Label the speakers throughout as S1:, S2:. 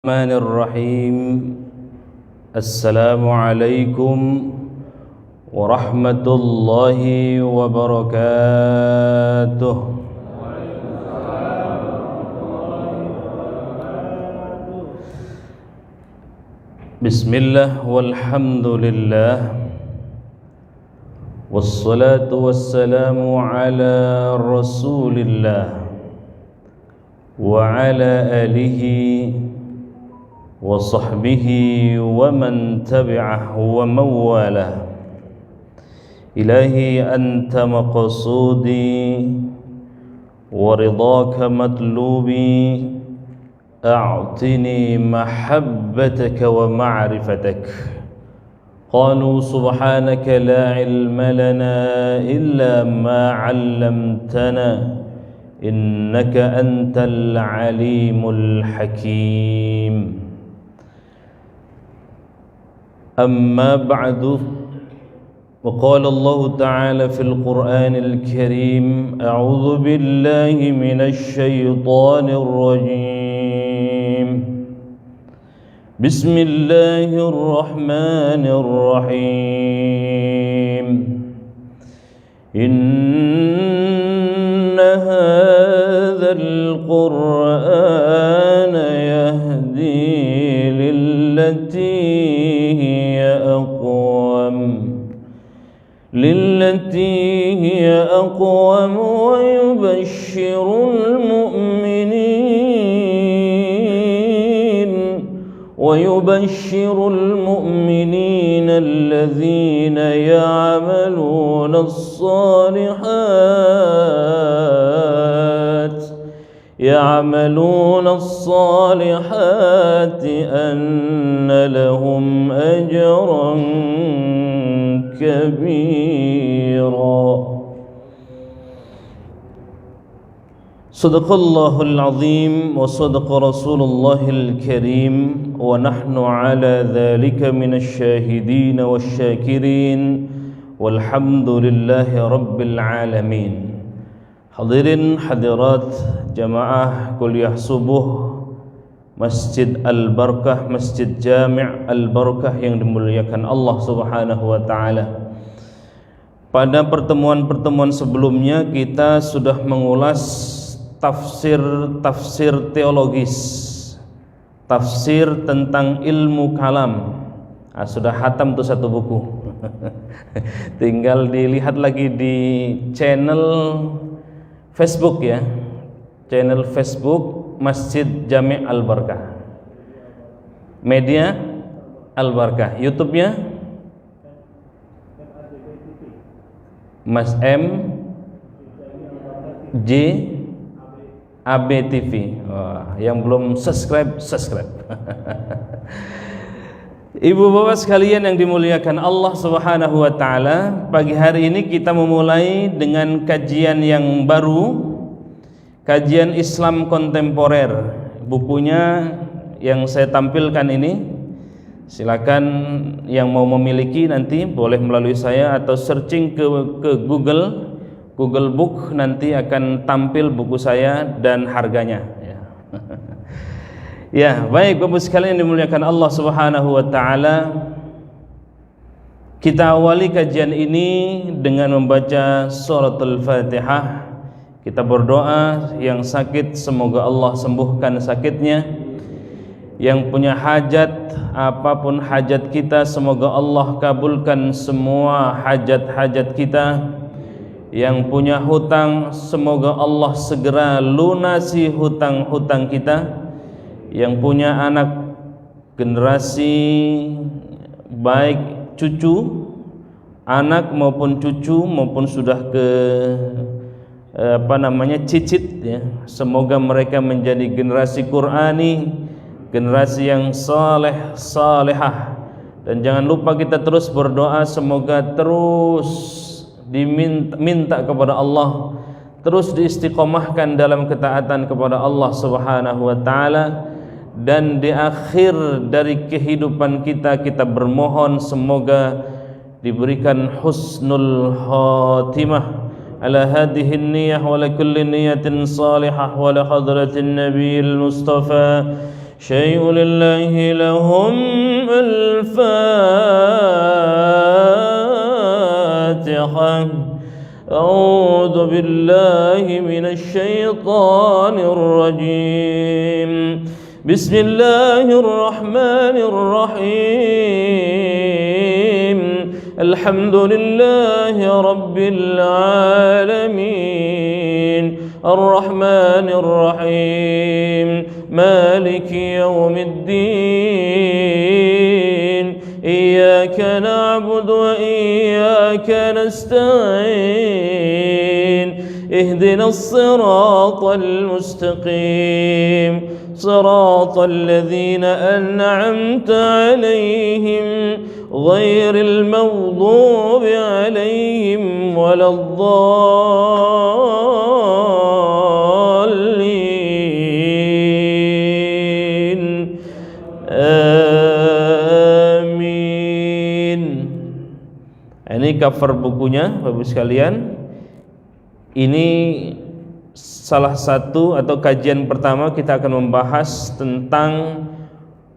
S1: الرحمن الرحيم. السلام عليكم ورحمة الله وبركاته. بسم الله والحمد لله والصلاة والسلام على رسول الله وعلى آله وصحبه ومن تبعه ومن والاه. إلهي أنت مقصودي ورضاك مطلوبي، أعطني محبتك ومعرفتك. قالوا سبحانك لا علم لنا إلا ما علمتنا إنك أنت العليم الحكيم. أما بعد، وقال الله تعالى في القرآن الكريم: أعوذ بالله من الشيطان الرجيم. بسم الله الرحمن الرحيم. إن هذا القرآن يهدي للتي هي أقوم ويبشر المؤمنين الذين يعملون الصالحات أن لهم أجرا كبيرا. صدق الله العظيم وصدق رسول الله الكريم، ونحن على ذلك من الشاهدين والشاكرين والحمد لله رب العالمين. Hadirin hadirat jamaah kuliah subuh Masjid Al-Barakah, Masjid Jami' Al-Barakah yang dimuliakan Allah Subhanahu wa taala. Pada pertemuan-pertemuan sebelumnya kita sudah mengulas tafsir teologis, tafsir tentang ilmu kalam. Sudah hatam tuh satu buku. Tinggal dilihat lagi di channel Facebook ya. Channel Facebook Masjid Jami' Al-Barakah, media Al-Barakah. YouTube-nya Mas M J AB TV. Yang belum subscribe. Ibu bapak sekalian yang dimuliakan Allah Subhanahu wa taala, pagi hari ini kita memulai dengan kajian yang baru, kajian Islam kontemporer. Bukunya yang saya tampilkan ini, silakan yang mau memiliki nanti boleh melalui saya atau searching ke Google Book, nanti akan tampil buku saya dan harganya ya. Ya, baik Bapak sekalian yang dimuliakan Allah Subhanahu wa taala. Kita awali kajian ini dengan membaca suratul Fatihah. Kita berdoa, yang sakit semoga Allah sembuhkan sakitnya. Yang punya hajat, apapun hajat kita, semoga Allah kabulkan semua hajat-hajat kita. Yang punya hutang, semoga Allah segera lunasi hutang-hutang kita. Yang punya anak, generasi baik cucu, anak maupun cucu maupun sudah ke cicit ya, semoga mereka menjadi generasi Qur'ani, generasi yang salehah. Dan jangan lupa kita terus berdoa, semoga terus diminta kepada Allah, terus diistiqomahkan dalam ketaatan kepada Allah Subhanahu wa taala. Dan di akhir dari kehidupan kita bermohon semoga diberikan husnul khatimah على هذه النية ولكل نية صالحة ولحضرة النبي المصطفى شيء لله لهم الفاتحة. أعوذ بالله من الشيطان الرجيم. بسم الله الرحمن الرحيم. الحمد لله رب العالمين. الرحمن الرحيم. مالك يوم الدين. إياك نعبد وإياك نستعين. اهدنا الصراط المستقيم. صراط الذين أنعمت عليهم غير المغضوب عليهم ولا الضالين. Amin. Ini cover bukunya Bapak sekalian. Ini salah satu atau kajian pertama kita akan membahas tentang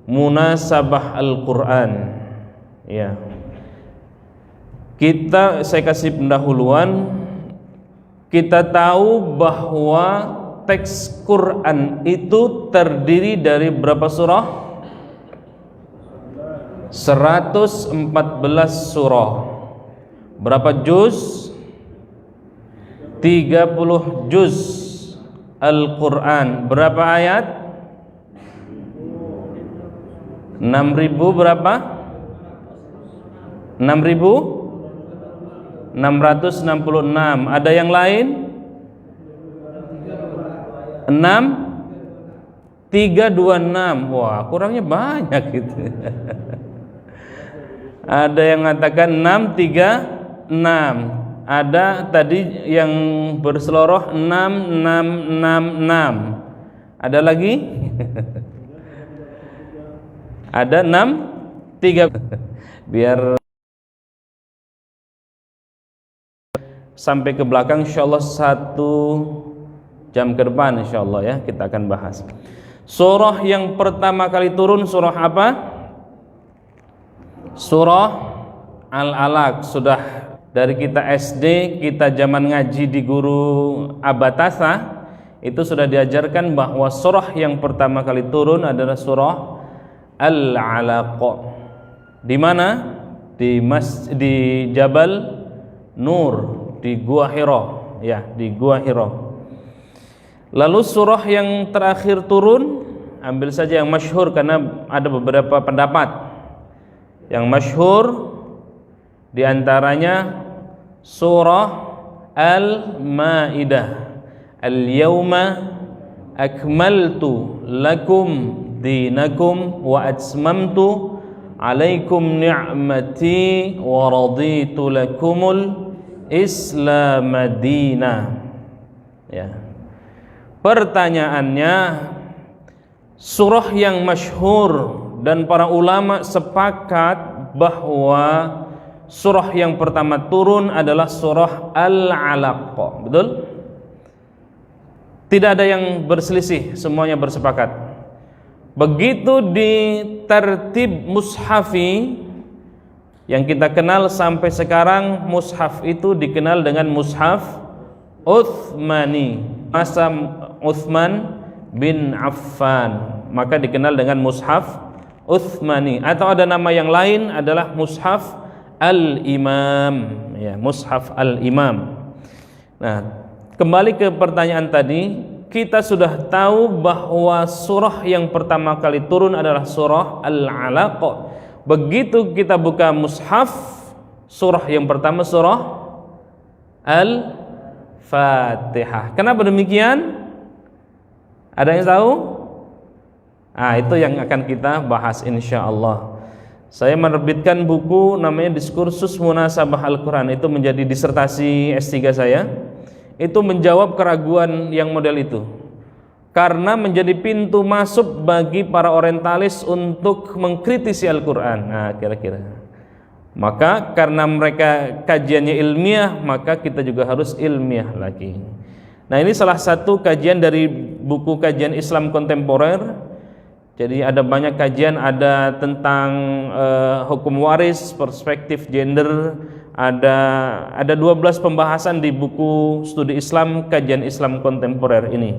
S1: munasabah Al-Qur'an. Ya. Saya kasih pendahuluan. Kita tahu bahwa teks Quran itu terdiri dari berapa surah? 114 surah. Berapa juz? 30 juz Al-Quran. Berapa ayat? 6.000 berapa? 6.666. Ada yang lain? 326. Wah, kurangnya banyak gitu. Ada yang mengatakan 636. Ada tadi yang berseloroh 6666. Ada lagi? Ada 63. Biar sampai ke belakang insyaallah 1 jam ke depan insyaallah ya kita akan bahas. Surah yang pertama kali turun surah apa? Surah Al-Alaq. Sudah dari kita SD, kita zaman ngaji di guru Abatasa, itu sudah diajarkan bahwa surah yang pertama kali turun adalah surah Al-Alaq. Di mana? Di Jabal Nur, di Gua Hira, ya, di Gua Hira. Lalu surah yang terakhir turun, ambil saja yang masyhur karena ada beberapa pendapat. Yang masyhur di antaranya surah Al-Maidah. Al-yawma akmaltu lakum dinakum wa atmamtu alaikum ni'mati wa raditu lakumul Islam madina. Ya. Pertanyaannya, surah yang masyhur dan para ulama sepakat bahwa surah yang pertama turun adalah surah Al-Alaq. Betul? Tidak ada yang berselisih, semuanya bersepakat. Begitu di tertib mushafi yang kita kenal sampai sekarang, mushaf itu dikenal dengan mushaf Utsmani, masa Utsman bin Affan, maka dikenal dengan mushaf Utsmani, atau ada nama yang lain adalah mushaf Al-Imam, ya, mushaf Al-Imam. Nah, kembali ke pertanyaan tadi, kita sudah tahu bahwa surah yang pertama kali turun adalah surah Al-Alaq. Begitu kita buka mushaf, surah yang pertama surah Al-Fatihah. Kenapa demikian? Ada yang tahu? Itu yang akan kita bahas insyaallah. Saya menerbitkan buku namanya Diskursus Munasabah Al-Quran. Itu menjadi disertasi S3 saya. Itu menjawab keraguan yang model itu, karena menjadi pintu masuk bagi para orientalis untuk mengkritisi Al-Quran. Nah, kira-kira. Maka karena mereka kajiannya ilmiah, maka kita juga harus ilmiah lagi. Nah, ini salah satu kajian dari buku Kajian Islam Kontemporer Jadi ada banyak kajian, ada tentang hukum waris, perspektif gender, ada 12 pembahasan di buku studi Islam, kajian Islam kontemporer ini.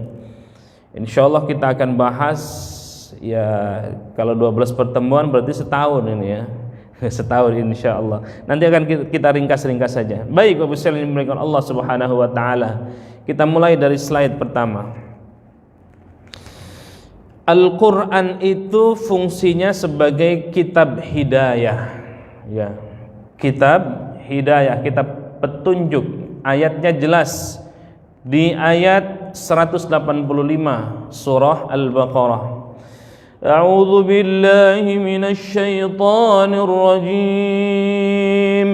S1: Insyaallah kita akan bahas, ya kalau 12 pertemuan berarti setahun ini ya. Setahun insyaallah. Nanti akan kita ringkas-ringkas saja. Baik, Bapak sekalian dimuliakan Allah Subhanahu wa taala. Kita mulai dari slide pertama. Al-Quran itu fungsinya sebagai kitab hidayah, ya, kitab hidayah, kitab petunjuk. Ayatnya jelas di ayat 185 surah Al-Baqarah. A'udzu billahi minasy syaithanir rajim.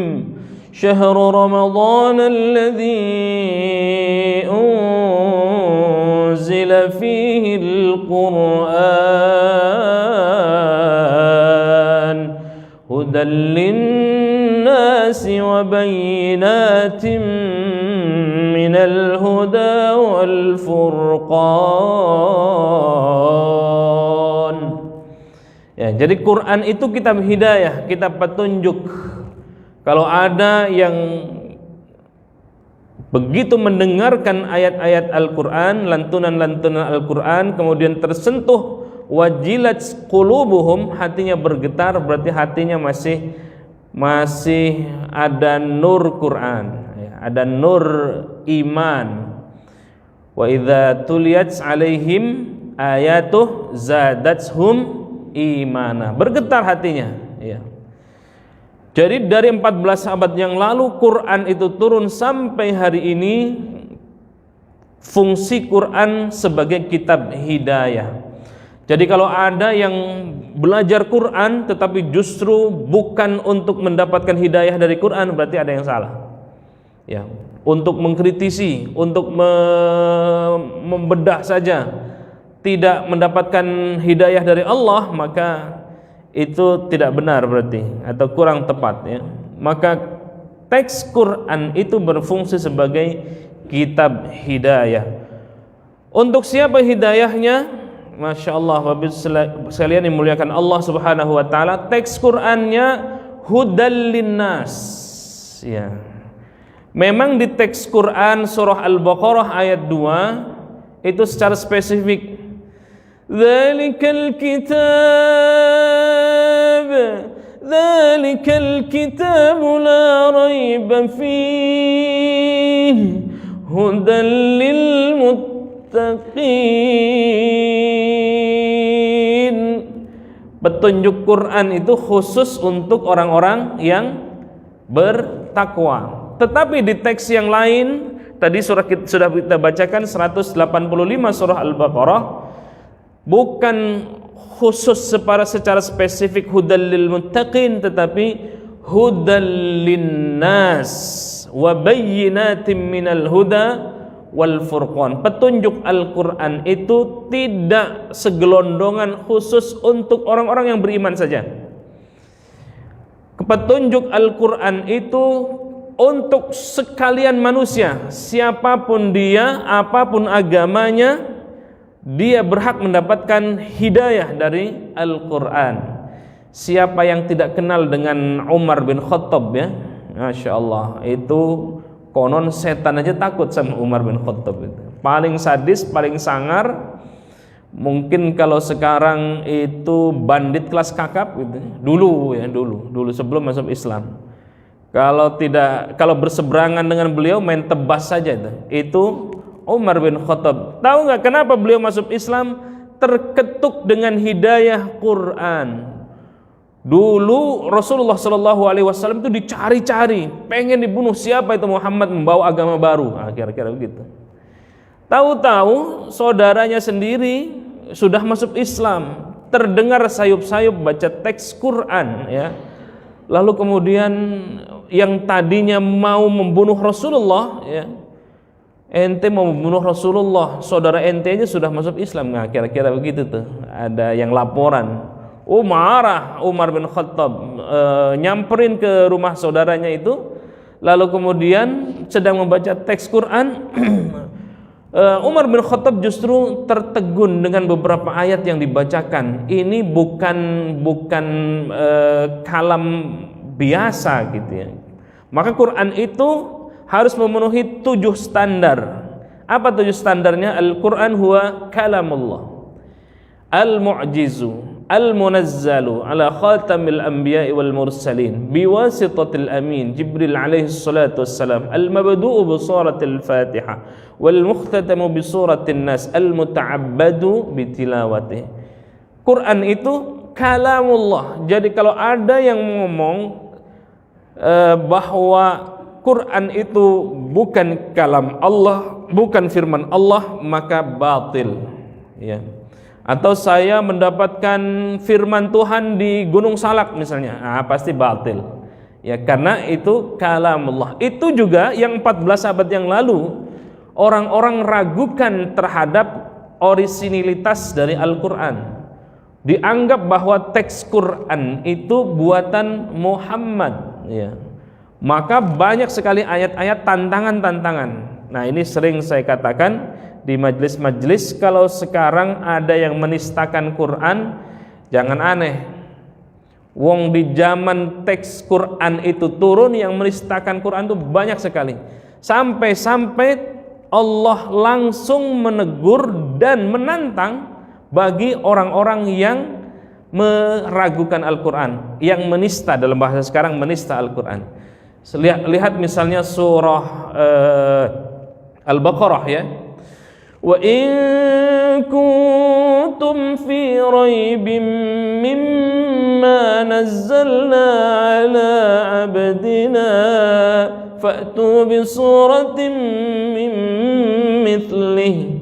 S1: Syahrul Ramadan alladzi unzila fihi al-Qur'an hudan lin-nasi wa bayyinatin minal huda wal furqan. Ya, jadi Quran itu kitab hidayah, kitab petunjuk. Kalau ada yang begitu mendengarkan ayat-ayat Al-Quran, lantunan-lantunan Al-Quran, kemudian tersentuh wajilat qulubuhum, hatinya bergetar, berarti hatinya masih ada nur Quran, ya, ada nur iman. Wa idza tuliyat alaihim ayatuh zadatuhum imana, bergetar hatinya, ya. Jadi dari 14 abad yang lalu Quran itu turun sampai hari ini, fungsi Quran sebagai kitab hidayah. Jadi kalau ada yang belajar Quran tetapi justru bukan untuk mendapatkan hidayah dari Quran, berarti ada yang salah. Ya, untuk mengkritisi, untuk membedah saja, tidak mendapatkan hidayah dari Allah, maka itu tidak benar berarti, atau kurang tepat, ya. Maka teks Quran itu berfungsi sebagai kitab hidayah. Untuk siapa hidayahnya? Masya Allah, Bapak sekalian dimuliakan Allah Subhanahu wa taala, teks Qurannya hudal linnas, ya. Memang di teks Quran surah Al-Baqarah ayat 2 itu secara spesifik, Dzalikal kitab la raiba fihi hudan lil muttaqin. Petunjuk Quran itu khusus untuk orang-orang yang bertakwa. Tetapi di teks yang lain, tadi sudah kita bacakan 185 surah Al-Baqarah, bukan khusus secara spesifik hudal lil muttaqin, tetapi hudal linnas wa bayyinatin minal huda wal furqan. Petunjuk Al-Quran itu tidak segelondongan khusus untuk orang-orang yang beriman saja. Petunjuk Al-Quran itu untuk sekalian manusia, siapapun dia, apapun agamanya, dia berhak mendapatkan hidayah dari Al-Quran. Siapa yang tidak kenal dengan Umar bin Khattab, ya, Masya Allah, itu konon setan aja takut sama Umar bin Khattab itu. Paling sadis, paling sangar. Mungkin kalau sekarang itu bandit kelas kakap gitu. Dulu sebelum masuk Islam. Kalau berseberangan dengan beliau main tebas saja itu. Itu Umar bin Khattab. Tahu nggak kenapa beliau masuk Islam? Terketuk dengan hidayah Quran. Dulu Rasulullah Shallallahu Alaihi Wasallam itu dicari-cari, pengen dibunuh. Siapa itu Muhammad membawa agama baru? Kira-kira begitu. Tahu-tahu saudaranya sendiri sudah masuk Islam, terdengar sayup-sayup baca teks Quran, ya. Lalu kemudian yang tadinya mau membunuh Rasulullah, ya, ente mau membunuh Rasulullah, saudara ente aja sudah masuk Islam. Nah, kira-kira begitu tuh. Ada yang laporan. Marah Umar bin Khattab, nyamperin ke rumah saudaranya itu, lalu kemudian sedang membaca teks Quran. Umar bin Khattab justru tertegun dengan beberapa ayat yang dibacakan. Ini bukan kalam biasa gitu ya. Maka Quran itu harus memenuhi 7 standar. Apa 7 standarnya? Al-Quran huwa kalamullah al-mu'jizu al-munazzalu ala khatamil anbiya'i wal mursalin biwasitatil amin Jibril alaihi salatu wassalam al-mabdu'u bi suratil Fatihah wal mukhtatamu bi suratin Nas al-muta'abbadu bi tilawatih. Quran itu kalamullah. Jadi kalau ada yang ngomong bahwa Quran itu bukan kalam Allah, bukan firman Allah, maka batil ya. Atau saya mendapatkan firman Tuhan di Gunung Salak misalnya, pasti batil ya, karena itu kalamullah. Itu juga yang 14 abad yang lalu orang-orang ragukan terhadap orisinilitas dari Al-Quran. Dianggap bahwa teks Quran itu buatan Muhammad ya. Maka banyak sekali ayat-ayat tantangan-tantangan. Nah, ini sering saya katakan di majelis-majelis, kalau sekarang ada yang menistakan Quran, jangan aneh. Wong di zaman teks Quran itu turun, yang menistakan Quran itu banyak sekali. Sampai-sampai Allah langsung menegur dan menantang bagi orang-orang yang meragukan Al-Quran, yang menista, dalam bahasa sekarang menista Al-Quran. Lihat misalnya surah Al-Baqarah ya. Wa in kuntum fi raibin mimma nazzalna ala abdina fa'tu bi suratin min mithlihi.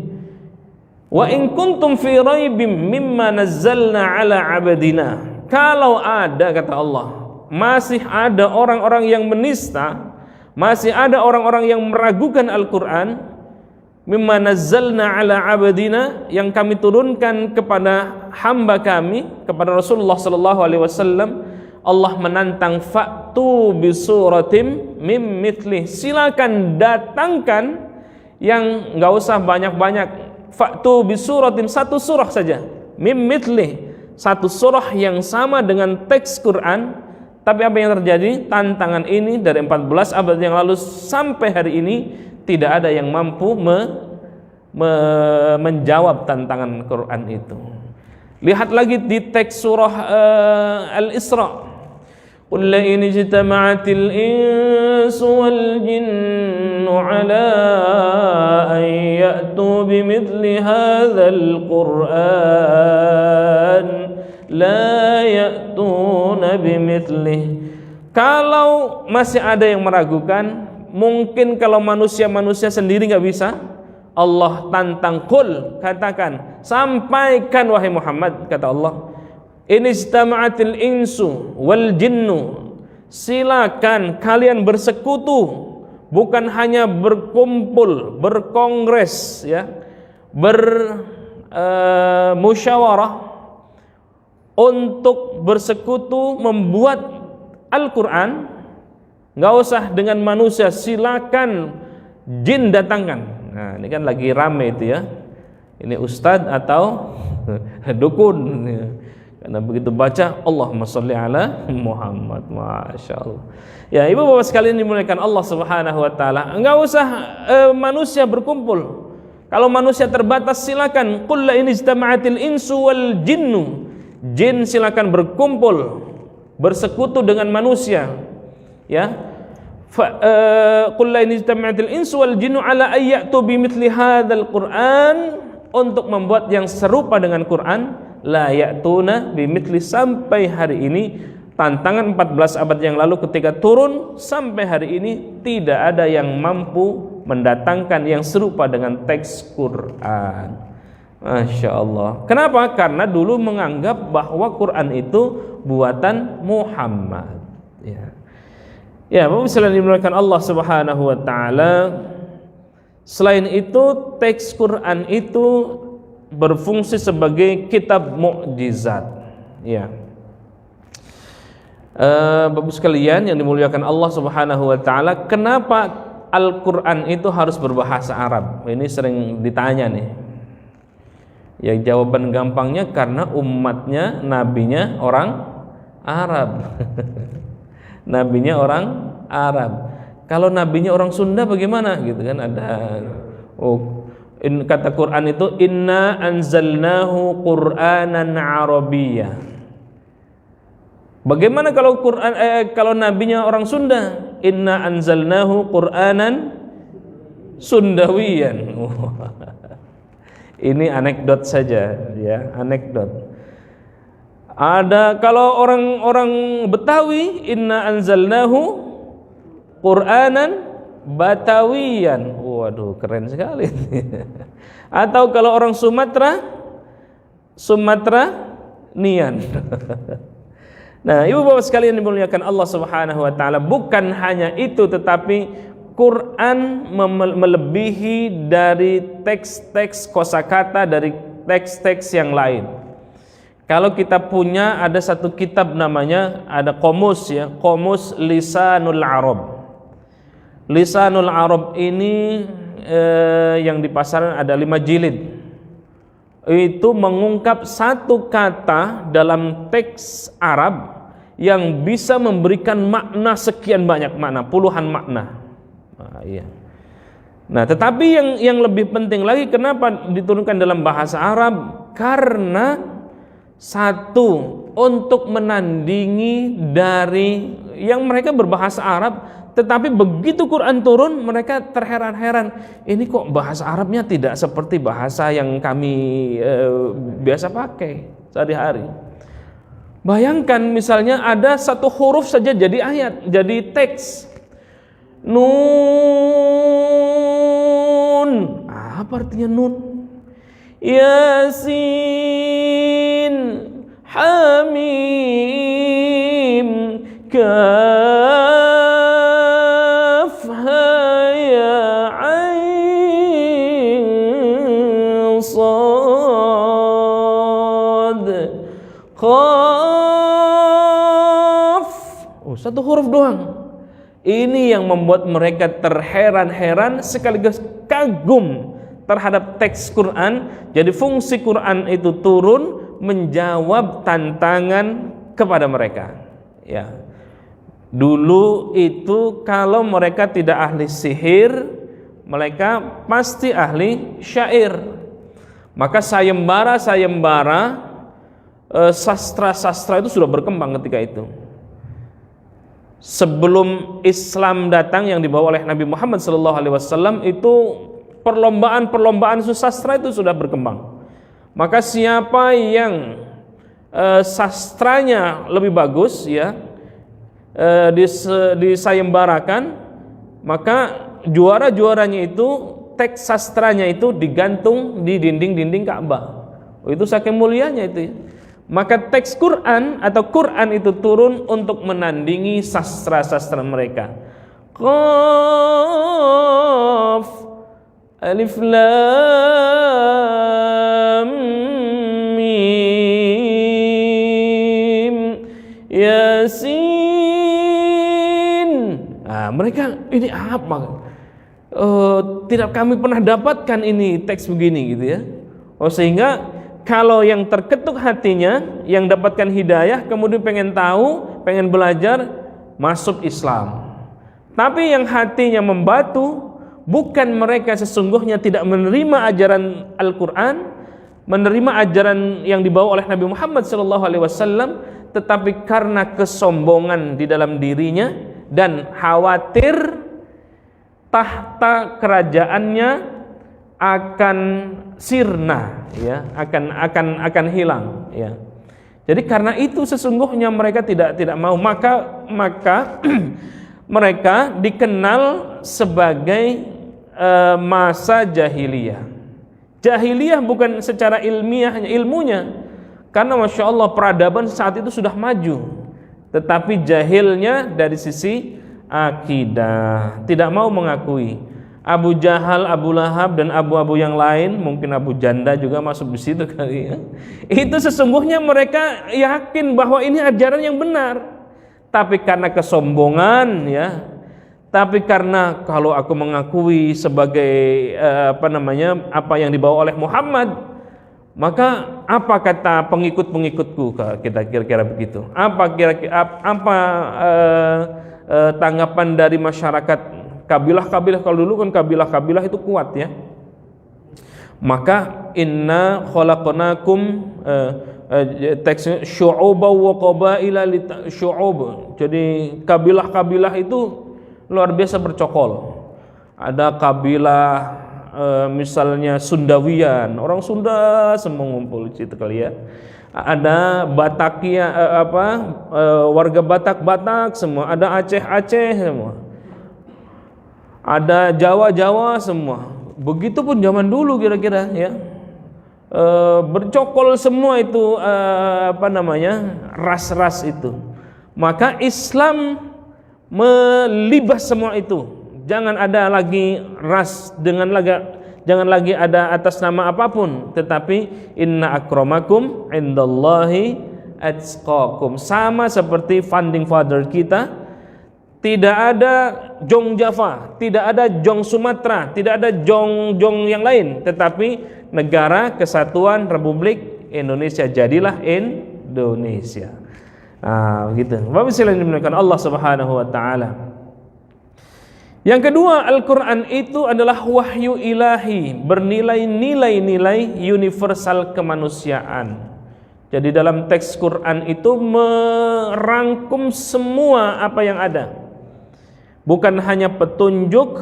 S1: Wa in kuntum fi raibin mimma nazzalna ala abdina. Kalau ada, kata Allah, masih ada orang-orang yang menista, masih ada orang-orang yang meragukan Al-Quran, mimma nazzalna ala abdina, yang kami turunkan kepada hamba kami, kepada Rasulullah sallallahu alaihi wasallam, Allah menantang, fa'tu bi suratim mim mithlih, silakan datangkan yang enggak usah banyak-banyak, fa'tu bi suratim, satu surah saja, mim mithlih, satu surah yang sama dengan teks Quran. Tapi apa yang terjadi? Tantangan ini dari 14 abad yang lalu sampai hari ini tidak ada yang mampu menjawab tantangan Quran itu. Lihat lagi di teks surah Al-Isra. Qul la in ijtama'atil insu wal jinnu ala an ya'tu bimithli hadzal Qur'an la ya'tuna bimithlihi. Kalau masih ada yang meragukan, mungkin kalau manusia sendiri nggak bisa, Allah tantang, qul, katakan, sampaikan wahai Muhammad, kata Allah, in istama'atil insu wal jinnu, silakan kalian bersekutu, bukan hanya berkumpul, berkongres ya, bermusyawarah untuk bersekutu membuat Al-Quran. Nggak usah dengan manusia, silakan jin datangkan. Nah, ini kan lagi rame itu ya. Ini ustadz atau dukun ya. Karena begitu baca Allahumma sholli ala Muhammad, masya Allah. Ya, ibu bapak sekalian dimuliakan Allah Subhanahu wa taala. Enggak usah manusia berkumpul. Kalau manusia terbatas, silakan qul la in ijtama'atil insu wal jinnu. Jin silakan berkumpul, bersekutu dengan manusia. Ya. Qul la in ijtama'atil insu wal jinnu ala ayyatu bimithli hadzal Qur'an, untuk membuat yang serupa dengan Quran, la ya'tuna bimithli, sampai hari ini. Tantangan 14 abad yang lalu ketika turun, sampai hari ini tidak ada yang mampu mendatangkan yang serupa dengan teks Quran. Masya Allah. Kenapa? Karena dulu menganggap bahwa Quran itu buatan Muhammad. Ya, Bapak sekalian dimuliakan Allah Subhanahu wa taala. Selain itu, teks Quran itu berfungsi sebagai kitab mukjizat. Ya. Bapak sekalian yang dimuliakan Allah Subhanahu wa taala, kenapa Al-Quran itu harus berbahasa Arab? Ini sering ditanya nih. Ya jawaban gampangnya karena umatnya, nabinya orang Arab. Nabinya orang Arab. Kalau nabinya orang Sunda bagaimana? Gitu kan ada. Kata Quran itu inna anzalnahu Qur'anan Arabiyyah. Bagaimana kalau kalau nabinya orang Sunda? Inna anzalnahu Qur'anan Sundawiyan. Ini anekdot saja ya, anekdot. Ada kalau orang-orang Betawi inna anzalnahu Qur'anan Batawiyan. Waduh, keren sekali. Atau kalau orang Sumatera Nian. Nah, ibu bapak sekalian dimuliakan Allah Subhanahu wa taala, bukan hanya itu tetapi Quran melebihi dari teks-teks kosakata dari teks-teks yang lain. Kalau kita punya ada satu kitab namanya ada Qomus ya, Qomus Lisanul Arab. Lisanul Arab ini yang di pasaran ada 5 jilid. Itu mengungkap satu kata dalam teks Arab yang bisa memberikan makna sekian banyak makna, puluhan makna. Nah, iya. Nah, tetapi yang lebih penting lagi kenapa diturunkan dalam bahasa Arab? Karena satu, untuk menandingi dari yang mereka berbahasa Arab, tetapi begitu Quran turun mereka terheran-heran, ini kok bahasa Arabnya tidak seperti bahasa yang kami biasa pakai sehari-hari. Bayangkan misalnya ada satu huruf saja jadi ayat, jadi teks. Nun, apa artinya nun? Yasin, Hamim, Kaf, Ha Ya Ain Shad, Qaf. Satu huruf doang. Ini yang membuat mereka terheran-heran sekaligus kagum terhadap teks Quran. Jadi fungsi Quran itu turun menjawab tantangan kepada mereka. Ya. Dulu itu kalau mereka tidak ahli sihir, mereka pasti ahli syair. Maka sayembara sastra-sastra itu sudah berkembang ketika itu. Sebelum Islam datang yang dibawa oleh Nabi Muhammad SAW itu perlombaan sastra itu sudah berkembang. Maka siapa yang sastranya lebih bagus ya disayembarakan, maka juara-juaranya itu teks sastranya itu digantung di dinding-dinding Ka'bah. Itu saking mulianya itu. Maka teks Quran atau Quran itu turun untuk menandingi sastra-sastra mereka. Qaf, Alif Lam Mim, Yasin. Nah, mereka ini apa? Tidak kami pernah dapatkan ini teks begini gitu ya. Sehingga kalau yang terketuk hatinya, yang dapatkan hidayah, kemudian pengen tahu, pengen belajar, masuk Islam. Tapi yang hatinya membatu, bukan mereka sesungguhnya tidak menerima ajaran Al-Quran, menerima ajaran yang dibawa oleh Nabi Muhammad SAW, tetapi karena kesombongan di dalam dirinya dan khawatir tahta kerajaannya akan sirna ya, akan hilang ya. Jadi karena itu sesungguhnya mereka tidak mau, maka mereka dikenal sebagai masa jahiliyah. Jahiliyah bukan secara ilmunya, karena Masya Allah peradaban saat itu sudah maju, tetapi jahilnya dari sisi akidah, tidak mau mengakui. Abu Jahal, Abu Lahab dan abu-abu yang lain, mungkin Abu Janda juga masuk di situ kali ya. Itu sesungguhnya mereka yakin bahwa ini ajaran yang benar, tapi karena kesombongan ya, Tapi karena kalau aku mengakui sebagai apa yang dibawa oleh Muhammad, maka apa kata pengikut-pengikutku, kita kira-kira begitu. Apa tanggapan dari masyarakat kabilah-kabilah? Kalau dulu kan kabilah-kabilah itu kuat ya. Maka inna khalaqnakum teks syu'uban wa qabaila syu'ub. Jadi kabilah-kabilah itu luar biasa bercokol. Ada kabilah misalnya Sundawian, orang Sunda semua ngumpul di situ kali ya. Ada Batakia, warga Batak semua, ada Aceh semua, ada Jawa semua. Begitupun zaman dulu kira-kira ya, bercokol semua itu ras-ras itu. Maka Islam melibas semua itu. Jangan ada lagi ras, jangan lagi ada atas nama apapun, tetapi inna akramakum indallahi atqakum. Sama seperti founding father kita, tidak ada Jong Java, tidak ada Jong Sumatera, tidak ada Jong yang lain, tetapi negara kesatuan Republik Indonesia, jadilah Indonesia. Nah, begitu. Bapak sekalian dimuliakan Allah Subhanahu wa taala. Yang kedua, Al-Qur'an itu adalah wahyu ilahi, bernilai nilai-nilai universal kemanusiaan. Jadi dalam teks Quran itu merangkum semua apa yang ada. Bukan hanya petunjuk,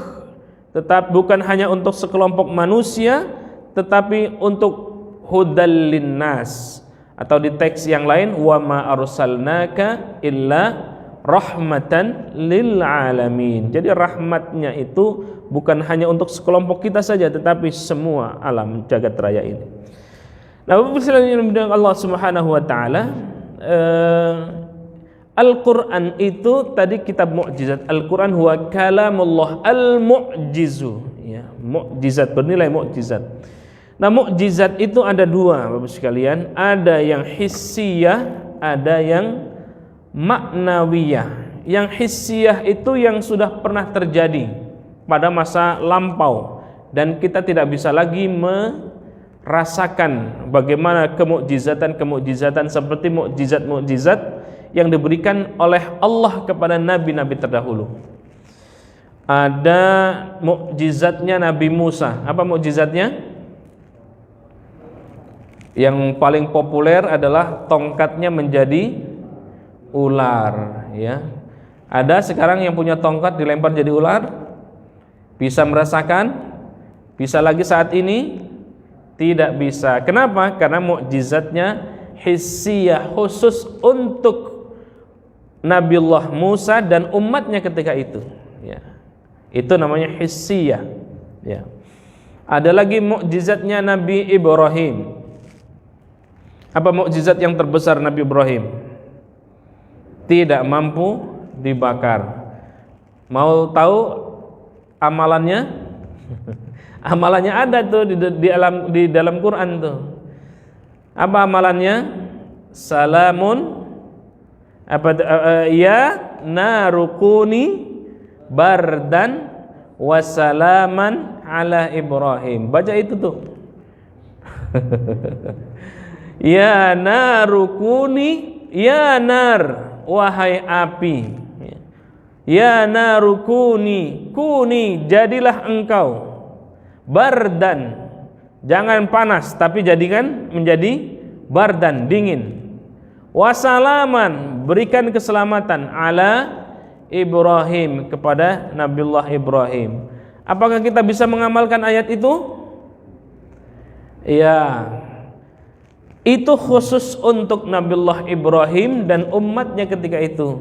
S1: bukan hanya untuk sekelompok manusia, tetapi untuk hudal linnas. Atau di teks yang lain, wa ma arsalnaka illa rahmatan lil alamin. Jadi rahmatnya itu bukan hanya untuk sekelompok kita saja, tetapi semua alam jagat raya ini. Nah, Bapak Allah Subhanahu wa taala, Al-Qur'an itu tadi kitab mukjizat. Al-Qur'an huwa kalamullah al-mu'jizu, ya, mukjizat, bernilai mukjizat. Nah, mukjizat itu ada dua, Bapak sekalian, ada yang hissiyah, ada yang maknawiyah. Yang hissiyah itu yang sudah pernah terjadi pada masa lampau dan kita tidak bisa lagi merasakan bagaimana kemukjizatan seperti mukjizat yang diberikan oleh Allah kepada nabi-nabi terdahulu. Ada mukjizatnya Nabi Musa. Apa mukjizatnya? Yang paling populer adalah tongkatnya menjadi ular, ya. Ada sekarang yang punya tongkat dilempar jadi ular? Bisa merasakan? Bisa lagi saat ini? Tidak bisa. Kenapa? Karena mukjizatnya hissiyah, khusus untuk Nabiullah Musa dan umatnya ketika itu, ya. Itu namanya hissiyah, ya. Ada lagi mukjizatnya Nabi Ibrahim. Apa mukjizat yang terbesar Nabi Ibrahim? Tidak mampu dibakar. Mau tahu amalannya? Amalannya ada tuh di dalam Quran tuh. Apa amalannya? Salamun ya narukuni bardan wasalaman ala Ibrahim. Baca itu tuh. Ya narukuni, ya nar, wahai api, ya narukuni, kuni, jadilah engkau, bardan, jangan panas tapi jadikan menjadi bardan, dingin, wasalaman, berikan keselamatan, ala Ibrahim, kepada Nabiullah Ibrahim. Apakah kita bisa mengamalkan ayat itu? Ya, itu khusus untuk Nabiullah Ibrahim dan umatnya ketika itu.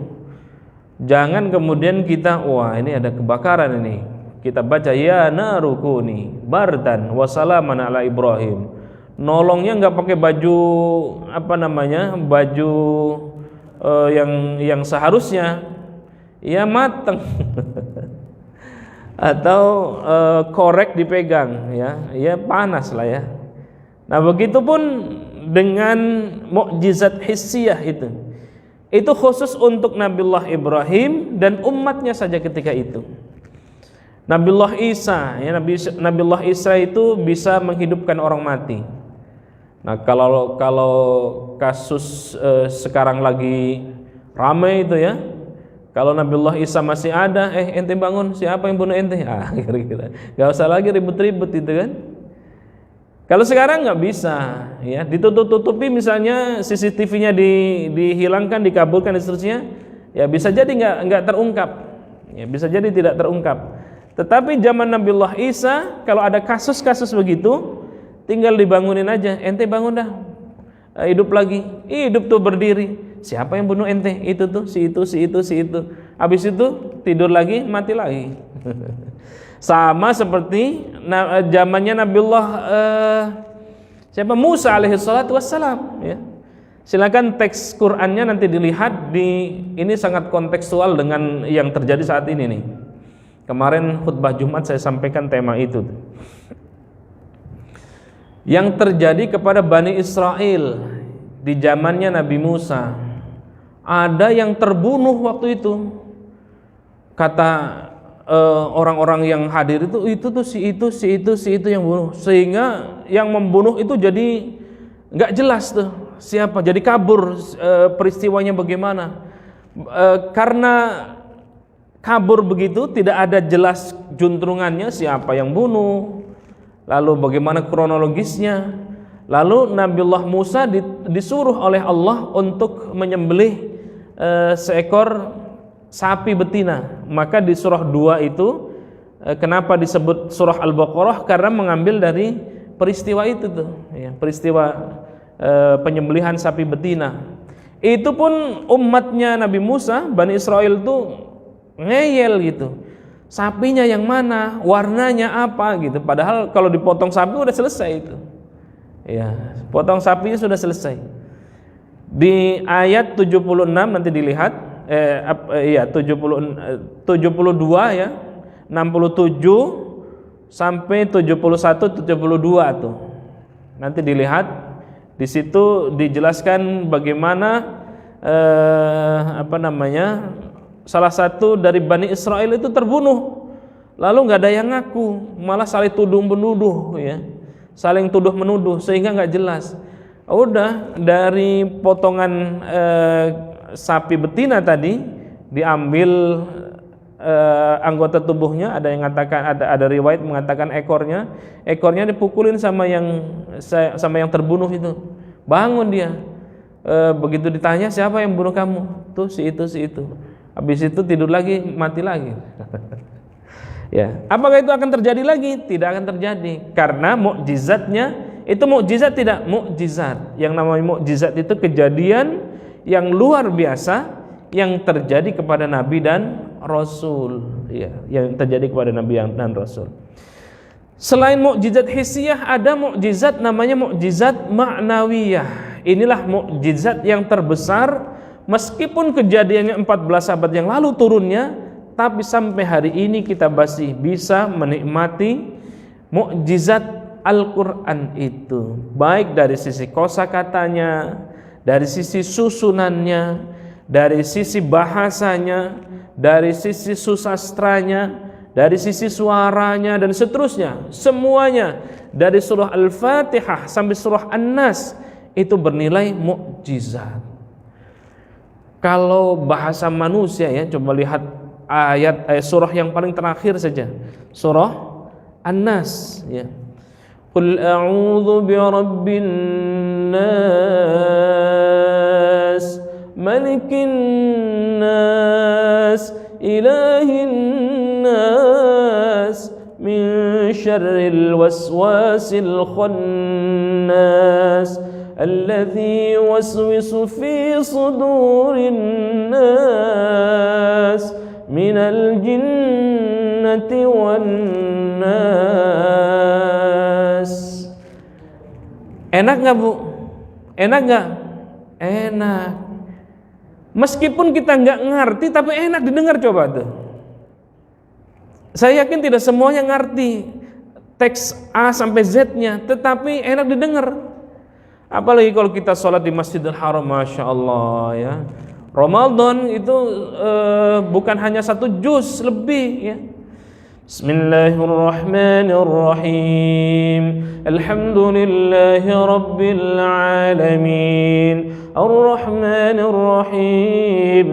S1: Jangan kemudian kita, wah ini ada kebakaran ini, kita baca ya narukuni bardan wasalaman ala Ibrahim. Nolongnya nggak pakai baju baju yang seharusnya, ya mateng atau korek dipegang, ya panas lah ya. Nah, begitupun dengan mukjizat hissiyah itu khusus untuk Nabiullah Ibrahim dan umatnya saja ketika itu. Nabiullah Isa, ya, Nabiullah Isa itu bisa menghidupkan orang mati. Nah, kalau kasus sekarang lagi ramai itu ya, kalau Nabiullah Isa masih ada, ente bangun, siapa yang bunuh ente? Kira-kira. Gak usah lagi ribut-ribut itu kan. Kalau sekarang nggak bisa, ya, ditutup-tutupi misalnya CCTV-nya dihilangkan, dikabulkan dan seterusnya, ya bisa jadi nggak terungkap, ya bisa jadi tidak terungkap. Tetapi zaman Nabiullah Isa, kalau ada kasus-kasus begitu, tinggal dibangunin aja, ente bangun dah, hidup lagi, hidup tuh berdiri. Siapa yang bunuh ente? Itu tuh, si itu. Habis itu tidur lagi, mati lagi. Sama seperti zamannya Nabiullah Musa alaihi salatu wassalam, ya. Silakan teks Qur'annya nanti dilihat, ini sangat kontekstual dengan yang terjadi saat ini nih. Kemarin khutbah Jumat saya sampaikan tema itu. Yang terjadi kepada Bani Israel di zamannya Nabi Musa. Ada yang terbunuh waktu itu. Kata orang-orang yang hadir itu tuh si itu yang bunuh. Sehingga yang membunuh itu jadi nggak jelas tuh siapa. Jadi kabur peristiwanya bagaimana. Karena kabur begitu, tidak ada jelas juntrungannya siapa yang bunuh, lalu bagaimana kronologisnya. Lalu Nabiullah Musa disuruh oleh Allah untuk menyembelih seekor sapi betina. Maka di surah 2 itu, kenapa disebut surah Al-Baqarah? Karena mengambil dari peristiwa itu tuh, ya, peristiwa penyembelihan sapi betina. Itu pun umatnya Nabi Musa, Bani Israel tuh ngeyel gitu, sapinya yang mana, warnanya apa gitu. Padahal kalau dipotong sapi udah selesai itu, ya, potong sapinya sudah selesai. Di ayat 76 nanti dilihat, 72 ya, 67 sampai 71 72 tuh. Nanti dilihat, di situ dijelaskan bagaimana salah satu dari Bani Israel itu terbunuh, lalu nggak ada yang ngaku, malah saling tuduh menuduh, ya, saling tuduh menuduh sehingga nggak jelas. Udah dari potongan sapi betina tadi diambil anggota tubuhnya, ada yang mengatakan, ada riwayat mengatakan ekornya dipukulin sama yang terbunuh itu, bangun dia. Begitu ditanya siapa yang bunuh kamu, tuh si itu. Habis itu tidur lagi, mati lagi. Ya, apakah itu akan terjadi lagi? Tidak akan terjadi, karena mukjizatnya itu mukjizat, tidak mukjizat. Yang namanya mukjizat itu kejadian yang luar biasa yang terjadi kepada Nabi dan Rasul, ya, yang terjadi kepada Nabi dan Rasul. Selain mukjizat hissiyah, ada mukjizat namanya mukjizat ma'nawiyah. Inilah mukjizat yang terbesar. Meskipun kejadiannya 14 abad yang lalu turunnya, tapi sampai hari ini kita masih bisa menikmati mukjizat Al-Quran itu, baik dari sisi kosakatanya, dari sisi susunannya, dari sisi bahasanya, dari sisi susastranya, dari sisi suaranya dan seterusnya. Semuanya dari surah Al-Fatihah sampai surah An-Nas itu bernilai mukjizat. Kalau bahasa manusia, ya, coba lihat surah yang paling terakhir saja, surah An-Nas, ya. Qul a'udzu birabbin nas, malikin nas, ilahin nas, min syarril waswasil khannas, alladzi yuwaswisu fi sudurin nas, minal jinnati wan nas. Enak nggak, Bu? Enak nggak? Enak. Meskipun kita nggak ngerti, tapi enak didengar. Coba tuh. Saya yakin tidak semuanya ngerti teks A sampai Z-nya, tetapi enak didengar. Apalagi kalau kita sholat di Masjidil Haram, Masya Allah, ya. Ramadan itu bukan hanya 1 juz lebih, ya. Bismillahirrahmanirrahim. Alhamdulillahi rabbil alamin. Ar-Rahmanir Rahim.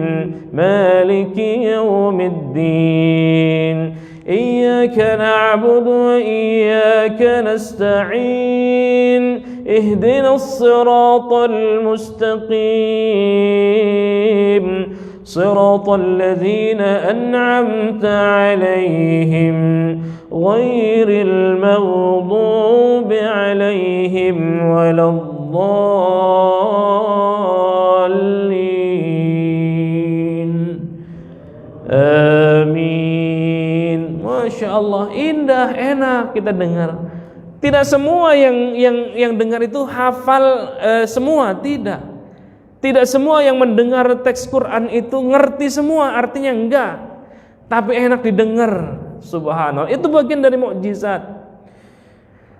S1: Maliki yaumiddin. Iyyaka na'budu wa iyyaka nasta'in. Ihdinas siratal mustaqim. Siratal ladzina an'amta 'alaihim ghairil maghdubi 'alaihim waladdallin. Amin. Masya Allah, indah, enak kita dengar. Tidak semua yang dengar itu hafal semua, tidak. Tidak semua yang mendengar teks Quran itu ngerti semua, artinya enggak. Tapi enak didengar, subhanallah. Itu bagian dari mukjizat.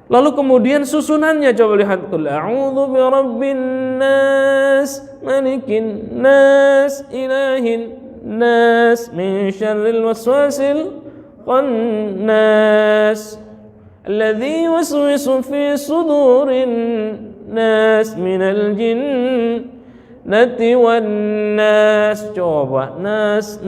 S1: Lalu kemudian susunannya, coba lihat. Qul a'udzu birabbin nas, malikin nas, ilahin nas, min syarril waswasil khannas, alladzi yuwaswisu fi sudurin nas minal jinnati wan nas. Coba nas,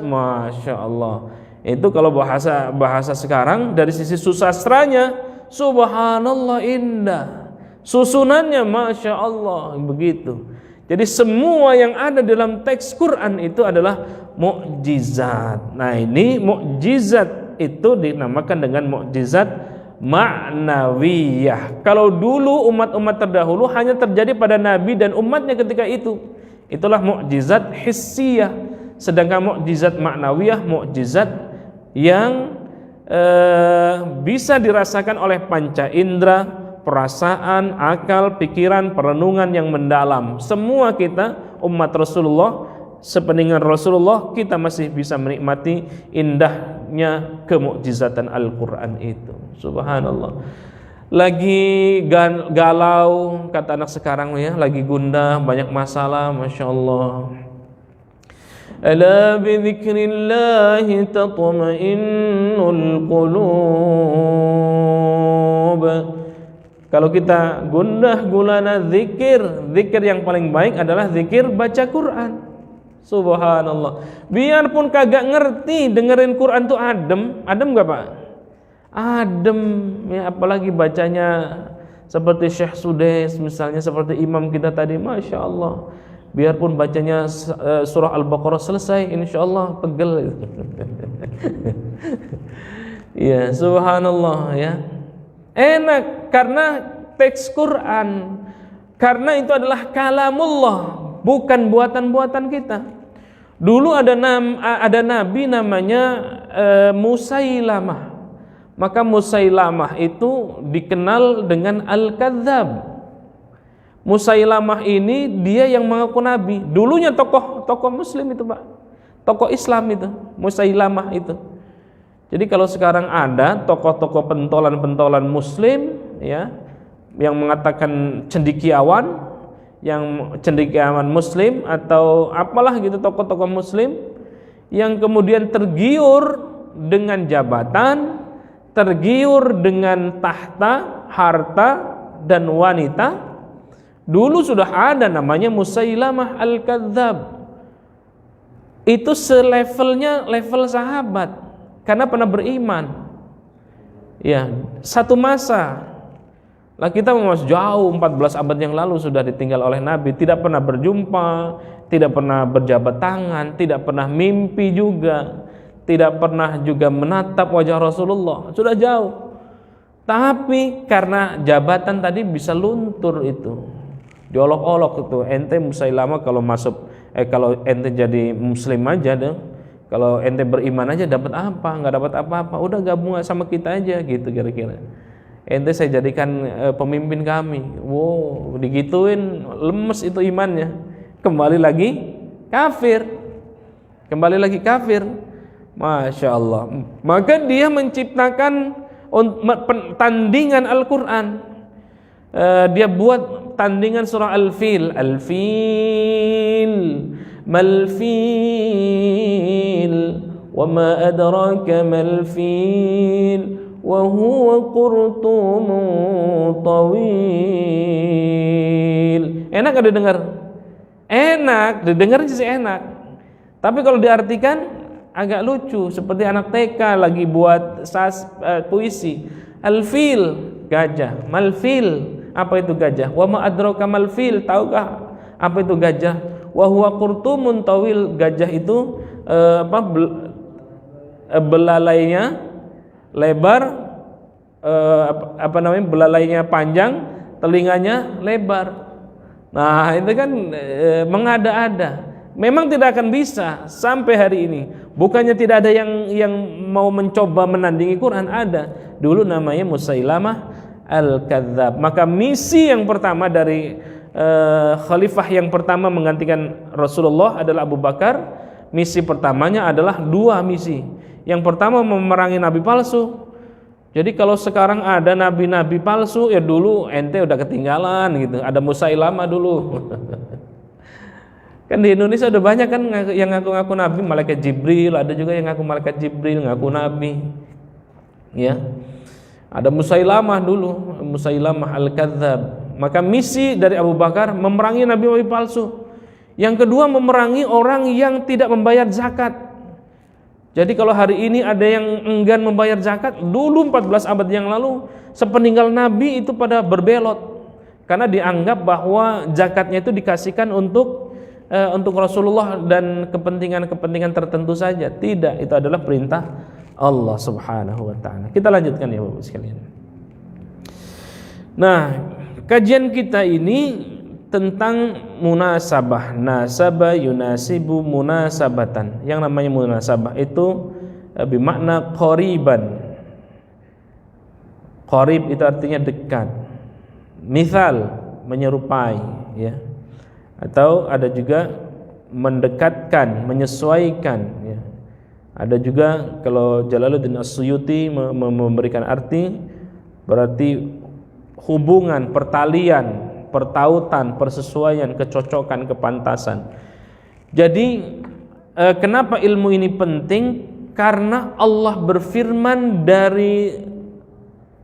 S1: masya Allah. Itu kalau bahasa sekarang dari sisi susastranya, subhanallah, indah. Susunannya masya Allah, begitu. Jadi semua yang ada dalam teks Quran itu adalah mukjizat. Nah, ini mukjizat itu dinamakan dengan mukjizat ma'nawiyah. Kalau dulu umat-umat terdahulu hanya terjadi pada Nabi dan umatnya ketika itu, itulah mukjizat hissiyah. Sedangkan mukjizat ma'nawiyah, mukjizat yang bisa dirasakan oleh panca indera, perasaan, akal, pikiran, perenungan yang mendalam. Semua kita umat Rasulullah, sepeninggal Rasulullah, kita masih bisa menikmati indahnya kemukjizatan Al-Quran itu. Subhanallah. Lagi galau, kata anak sekarang ya, lagi gundah, banyak masalah, masya Allah. Ala bi dzikrillahi tatma'innul qulub. Kalau kita gundah gulana zikir yang paling baik adalah zikir baca Quran. Subhanallah. Biarpun kagak ngerti, dengerin Quran tuh adem gak Pak? Adem ya, apalagi bacanya seperti Syekh Sudais misalnya, seperti imam kita tadi, masya Allah. Biarpun bacanya surah Al-Baqarah selesai, insya Allah pegel. Ya, subhanallah ya. Enak karena teks Quran, karena itu adalah kalamullah, bukan buatan-buatan kita. Dulu ada nabi namanya Musailamah. Maka Musailamah itu dikenal dengan Al-Kadzab. Musailamah ini dia yang mengaku nabi. Dulunya tokoh muslim itu Pak, tokoh Islam itu Musailamah itu. Jadi kalau sekarang ada tokoh-tokoh pentolan muslim ya, yang mengatakan cendekiawan muslim atau apalah gitu, tokoh-tokoh muslim yang kemudian tergiur dengan jabatan, tergiur dengan tahta, harta dan wanita. Dulu sudah ada namanya Musailamah Al-Kadzab. Itu selevelnya level sahabat, karena pernah beriman. Ya, satu masa. Lah kita masih jauh 14 abad yang lalu sudah ditinggal oleh Nabi, tidak pernah berjumpa, tidak pernah berjabat tangan, tidak pernah mimpi juga, tidak pernah juga menatap wajah Rasulullah, sudah jauh. Tapi karena jabatan tadi bisa luntur itu. Diolok-olok itu, ente Musailamah kalau kalau ente jadi muslim aja deh. Kalau ente beriman aja dapat apa? Nggak dapat apa-apa. Udah gabung sama kita aja gitu kira-kira. Ente saya jadikan pemimpin kami. Wow, digituin lemes itu imannya. Kembali lagi kafir. Masya Allah. Maka dia menciptakan tandingan Al-Quran. Dia buat tandingan surah Al-Fil. Al-Fil, Mal-Fil,
S2: ma adraka mal fil wa huwa qurtumun tawil. Enak gak didengar? Enak, didengar sih enak. Tapi kalau diartikan agak lucu, seperti anak TK lagi buat puisi. Al-fil, gajah. Mal-fil, apa itu gajah? Wa ma adraka mal-fil, tahukah apa itu gajah? Wa huwa qurtumun tawil, gajah itu belalainya lebar, belalainya panjang, telinganya lebar. Nah, itu kan mengada-ada. Memang tidak akan bisa sampai hari ini. Bukannya tidak ada yang mau mencoba menandingi Quran, ada. Dulu namanya Musailamah Al-Kadzab. Maka misi yang pertama dari khalifah yang pertama menggantikan Rasulullah adalah Abu Bakar. Misi pertamanya adalah dua misi. Yang pertama memerangi nabi palsu. Jadi kalau sekarang ada nabi-nabi palsu, ya dulu ente udah ketinggalan gitu. Ada Musailamah dulu. Kan di Indonesia udah banyak kan yang ngaku-ngaku nabi, malaikat Jibril, ada juga yang ngaku malaikat Jibril ngaku nabi. Ya. Ada Musailamah dulu, Musailamah Al-Kadzab. Maka misi dari Abu Bakar memerangi nabi-nabi palsu. Yang kedua memerangi orang yang tidak membayar zakat. Jadi kalau hari ini ada yang enggan membayar zakat, dulu 14 abad yang lalu sepeninggal Nabi itu pada berbelot. Karena dianggap bahwa zakatnya itu dikasihkan untuk Rasulullah dan kepentingan-kepentingan tertentu saja. Tidak, itu adalah perintah Allah Subhanahu wa taala. Kita lanjutkan ya Bapak sekalian. Nah, kajian kita ini tentang munasabah, nasaba yunasibu munasabatan. Yang namanya munasabah itu bermakna qariban. Qarib itu artinya dekat. Misal, menyerupai, ya. Atau ada juga mendekatkan, menyesuaikan, ya. Ada juga kalau Jalaluddin As-Suyuti memberikan arti berarti hubungan, pertalian, pertautan, persesuaian, kecocokan, kepantasan. Jadi kenapa ilmu ini penting? Karena Allah berfirman dari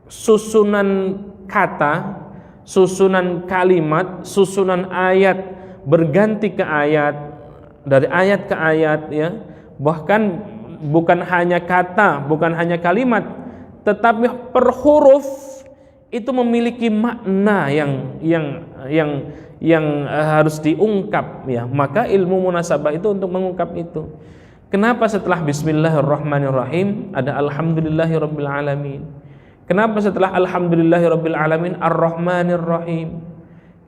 S2: susunan kata, susunan kalimat, susunan ayat berganti ke ayat, dari ayat ke ayat, ya. Bahkan bukan hanya kata, bukan hanya kalimat, tetapi per huruf itu memiliki makna yang harus diungkap, ya. Maka ilmu munasabah itu untuk mengungkap itu. Kenapa setelah Bismillahirrahmanirrahim ada Alhamdulillahirabbil alamin? Kenapa setelah Alhamdulillahirabbil alamin Ar-Rahmanirrahim?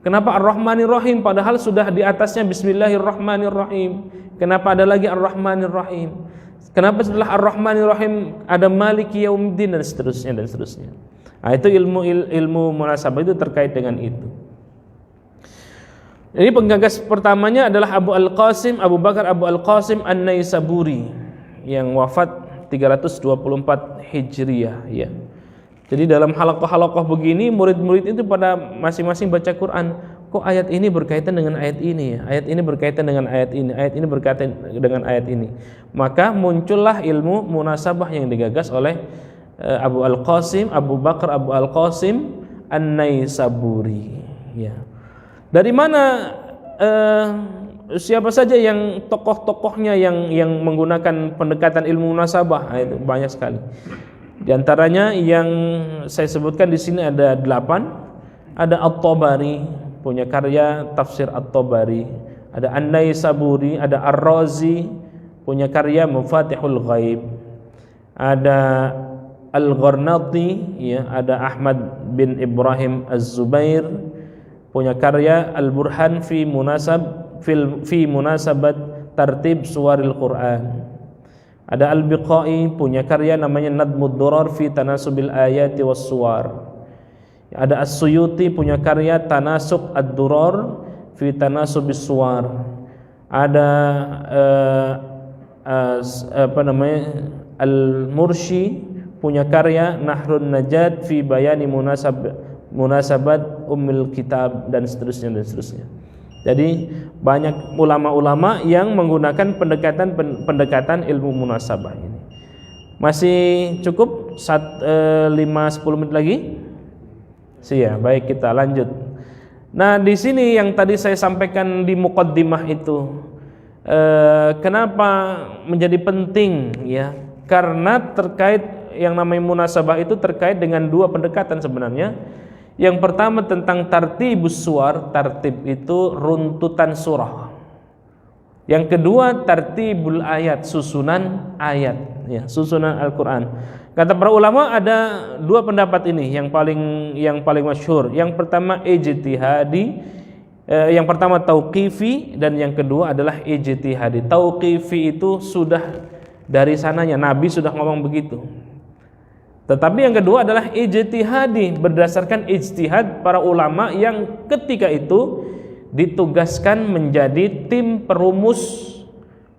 S2: Kenapa Ar-Rahmanirrahim padahal sudah di atasnya Bismillahirrahmanirrahim? Kenapa ada lagi Ar-Rahmanirrahim? Kenapa setelah Ar-Rahmanirrahim ada Maliki Yaumiddin dan seterusnya dan seterusnya? Nah, itu ilmu munasabah itu terkait dengan itu. Ini penggagas pertamanya adalah Abu Bakar Abu Al-Qasim An-Naisaburi yang wafat 324 Hijriah, ya. Jadi dalam halaqah-halaqah begini murid-murid itu pada masing-masing baca Quran. Kok ayat ini berkaitan dengan ayat ini, ya? Ayat ini berkaitan dengan ayat ini, ayat ini berkaitan dengan ayat ini. Maka muncullah ilmu munasabah yang digagas oleh Abu Bakar Abu Al-Qasim An-Naisaburi, ya. Dari mana siapa saja yang tokoh-tokohnya yang menggunakan pendekatan ilmu munasabah? Nah, itu banyak sekali. Di antaranya yang saya sebutkan di sini ada 8. Ada At-Tabari, punya karya tafsir At-Tabari. Ada An-Naisaburi, ada Ar-Razi, punya karya Mafatihul Ghaib. Ada Al-Gharnati, ya, ada Ahmad bin Ibrahim Az-Zubair, punya karya Al-Burhan fi munasabat tartib suwaril Quran. Ada Al-Biqai, punya karya namanya Nadmud Durar fi tanasubil ayati was suwar. Ada As-Suyuti, punya karya Tanasuk Ad-Durar fi tanasubis suwar. Ada Al-Mursi, punya karya Nahrun Najat fi bayani munasabat Ummul Kitab dan seterusnya dan seterusnya. Jadi banyak ulama-ulama yang menggunakan pendekatan ilmu munasabah ini. Masih cukup 5-10 menit lagi? Siap, baik, kita lanjut. Nah, di sini yang tadi saya sampaikan di muqaddimah itu, kenapa menjadi penting ya? Karena terkait yang namanya munasabah itu terkait dengan dua pendekatan sebenarnya. Yang pertama tentang tartibus suwar, tartib itu runtutan surah. Yang kedua tartibul ayat, susunan ayat, ya, susunan Al-Qur'an. Kata para ulama ada dua pendapat ini yang paling masyhur. Yang pertama ijtihadi, yang pertama tauqifi, dan yang kedua adalah ijtihadi. Tauqifi itu sudah dari sananya, Nabi sudah ngomong begitu. Tetapi yang kedua adalah ijtihadi, berdasarkan ijtihad para ulama yang ketika itu ditugaskan menjadi tim perumus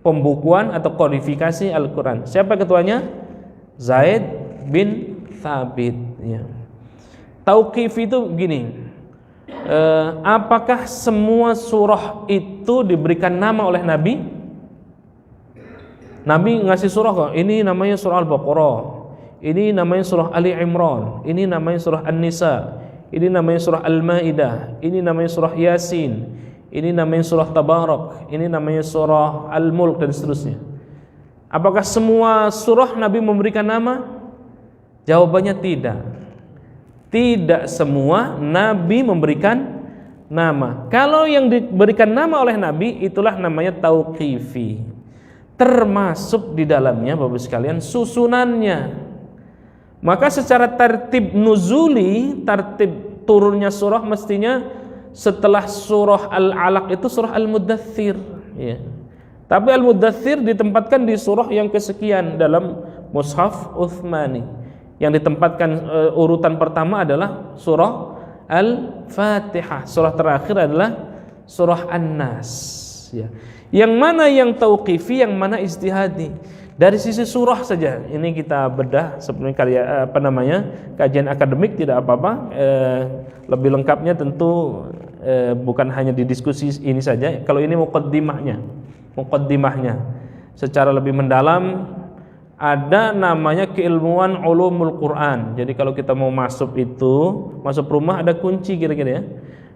S2: pembukuan atau kodifikasi Al-Quran. Siapa ketuanya? Zaid bin Thabit ya. Tauqif itu gini, apakah semua surah itu diberikan nama oleh Nabi? Nabi ngasih surah kok, ini namanya surah Al-Baqarah, ini namanya surah Ali Imran, ini namanya surah An-Nisa, ini namanya surah Al-Maidah, ini namanya surah Yasin, ini namanya surah Tabarak, ini namanya surah Al-Mulk, dan seterusnya. Apakah semua surah Nabi memberikan nama? Jawabannya tidak. Tidak semua Nabi memberikan nama. Kalau yang diberikan nama oleh Nabi, itulah namanya tauqifi. Termasuk di dalamnya Bapak sekalian susunannya. Maka secara tertib nuzuli, tertib turunnya surah mestinya setelah surah Al-Alaq itu surah Al-Muddathir ya. Tapi Al-Muddathir ditempatkan di surah yang kesekian dalam Mushaf Utsmani. Yang ditempatkan urutan pertama adalah surah Al-Fatihah. Surah terakhir adalah surah An-Nas ya. Yang mana yang tauqifi, yang mana ijtihadi? Dari sisi surah saja ini kita bedah sebenarnya kajian akademik, tidak apa-apa. Lebih lengkapnya tentu bukan hanya di diskusi ini saja. Kalau ini muqaddimahnya secara lebih mendalam, ada namanya keilmuan ulumul Quran. Jadi kalau kita mau masuk rumah ada kunci kira-kira ya.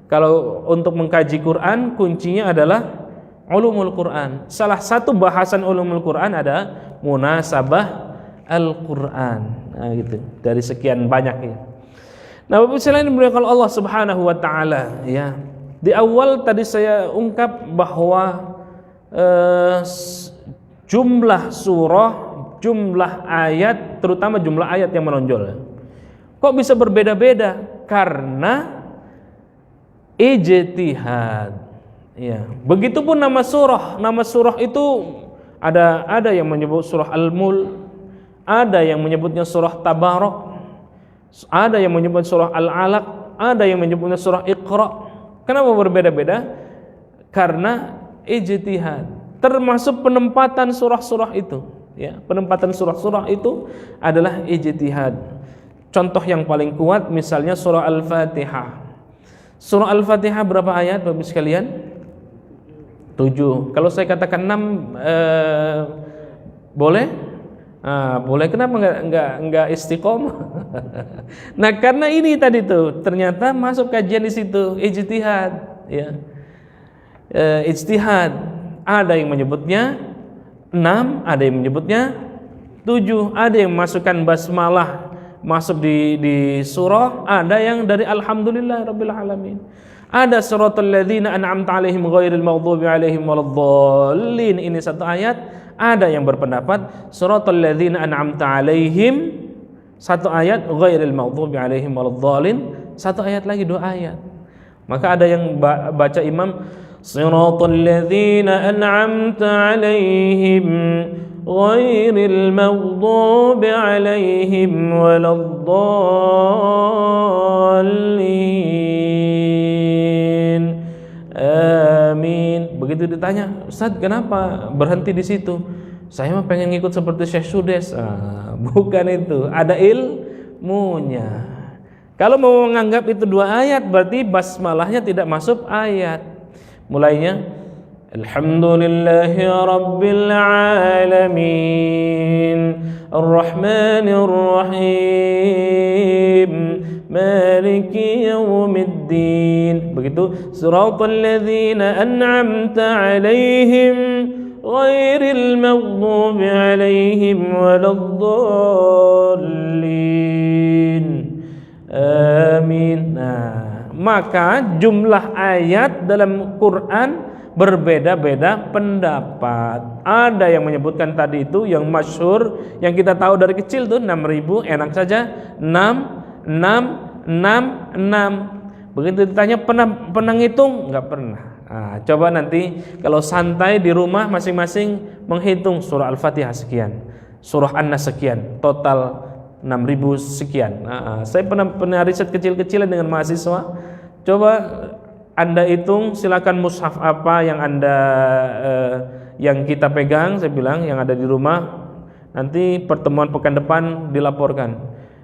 S2: Kalau untuk mengkaji Quran kuncinya adalah ulumul Quran. Salah satu bahasan ulumul Quran ada munasabah Al-Quran. Nah, gitu. Dari sekian banyak ya. Nah, Bapak selain dimuliakan Allah Subhanahu wa taala ya. Di awal tadi saya ungkap bahwa jumlah surah, jumlah ayat, terutama jumlah ayat yang menonjol. Kok bisa berbeda-beda? Karena ijtihad. Ya, begitupun nama surah. Nama surah itu ada yang menyebut surah Al-Mulk, ada yang menyebutnya surah Tabarak, ada yang menyebut surah Al-Alaq, ada yang menyebutnya surah Iqra. Kenapa berbeda-beda? Karena ijtihad. Termasuk penempatan surah-surah itu, ya. Penempatan surah-surah itu adalah ijtihad. Contoh yang paling kuat misalnya surah Al-Fatihah. Surah Al-Fatihah berapa ayat Bapak sekalian? 7. Kalau saya katakan 6 boleh? Boleh. Kenapa enggak istiqomah? Nah, karena ini tadi tuh ternyata masuk kajian di situ ijtihad ya. Ijtihad. Ada yang menyebutnya 6, ada yang menyebutnya 7, ada yang masukkan basmalah masuk di surah, ada yang dari alhamdulillah rabbil alamin. Ada suratul ladzina an'amta 'alaihim ghairil maghdubi 'alaihim waladdallin, ini satu ayat. Ada yang berpendapat suratul ladzina an'amta 'alaihim satu ayat, ghairil maghdubi 'alaihim waladdallin satu ayat lagi, 2 ayat. Maka ada yang baca imam siratal ladzina an'amta 'alaihim ghairil maghdubi 'alaihim waladdallin. Amin. Begitu ditanya, Ustaz kenapa berhenti di situ? Saya mah pengen ngikut seperti Syekh Sudes. Bukan itu, ada ilmunya. Kalau mau menganggap itu 2 ayat berarti basmalahnya tidak masuk ayat. Mulainya Alhamdulillahi Rabbil Alamin Ar-Rahmanir Rahim Maliki Yawmiddin. Begitu. Siratal ladzina an'amta 'alaihim ghairil maghdubi 'alaihim waladdallin. Amin. Nah, maka jumlah ayat dalam Quran berbeda-beda pendapat. Ada yang menyebutkan tadi itu yang masyhur, yang kita tahu dari kecil tuh 6.000, enak saja 6. Begitu ditanya pernah ngitung? Enggak pernah. Nah, coba nanti kalau santai di rumah masing-masing menghitung surah Al-Fatihah sekian, surah An-Nas sekian, total 6.000 sekian. Nah, saya pernah riset kecil-kecilan dengan mahasiswa. Coba Anda hitung, silakan mushaf apa yang Anda yang kita pegang, saya bilang yang ada di rumah. Nanti pertemuan pekan depan dilaporkan.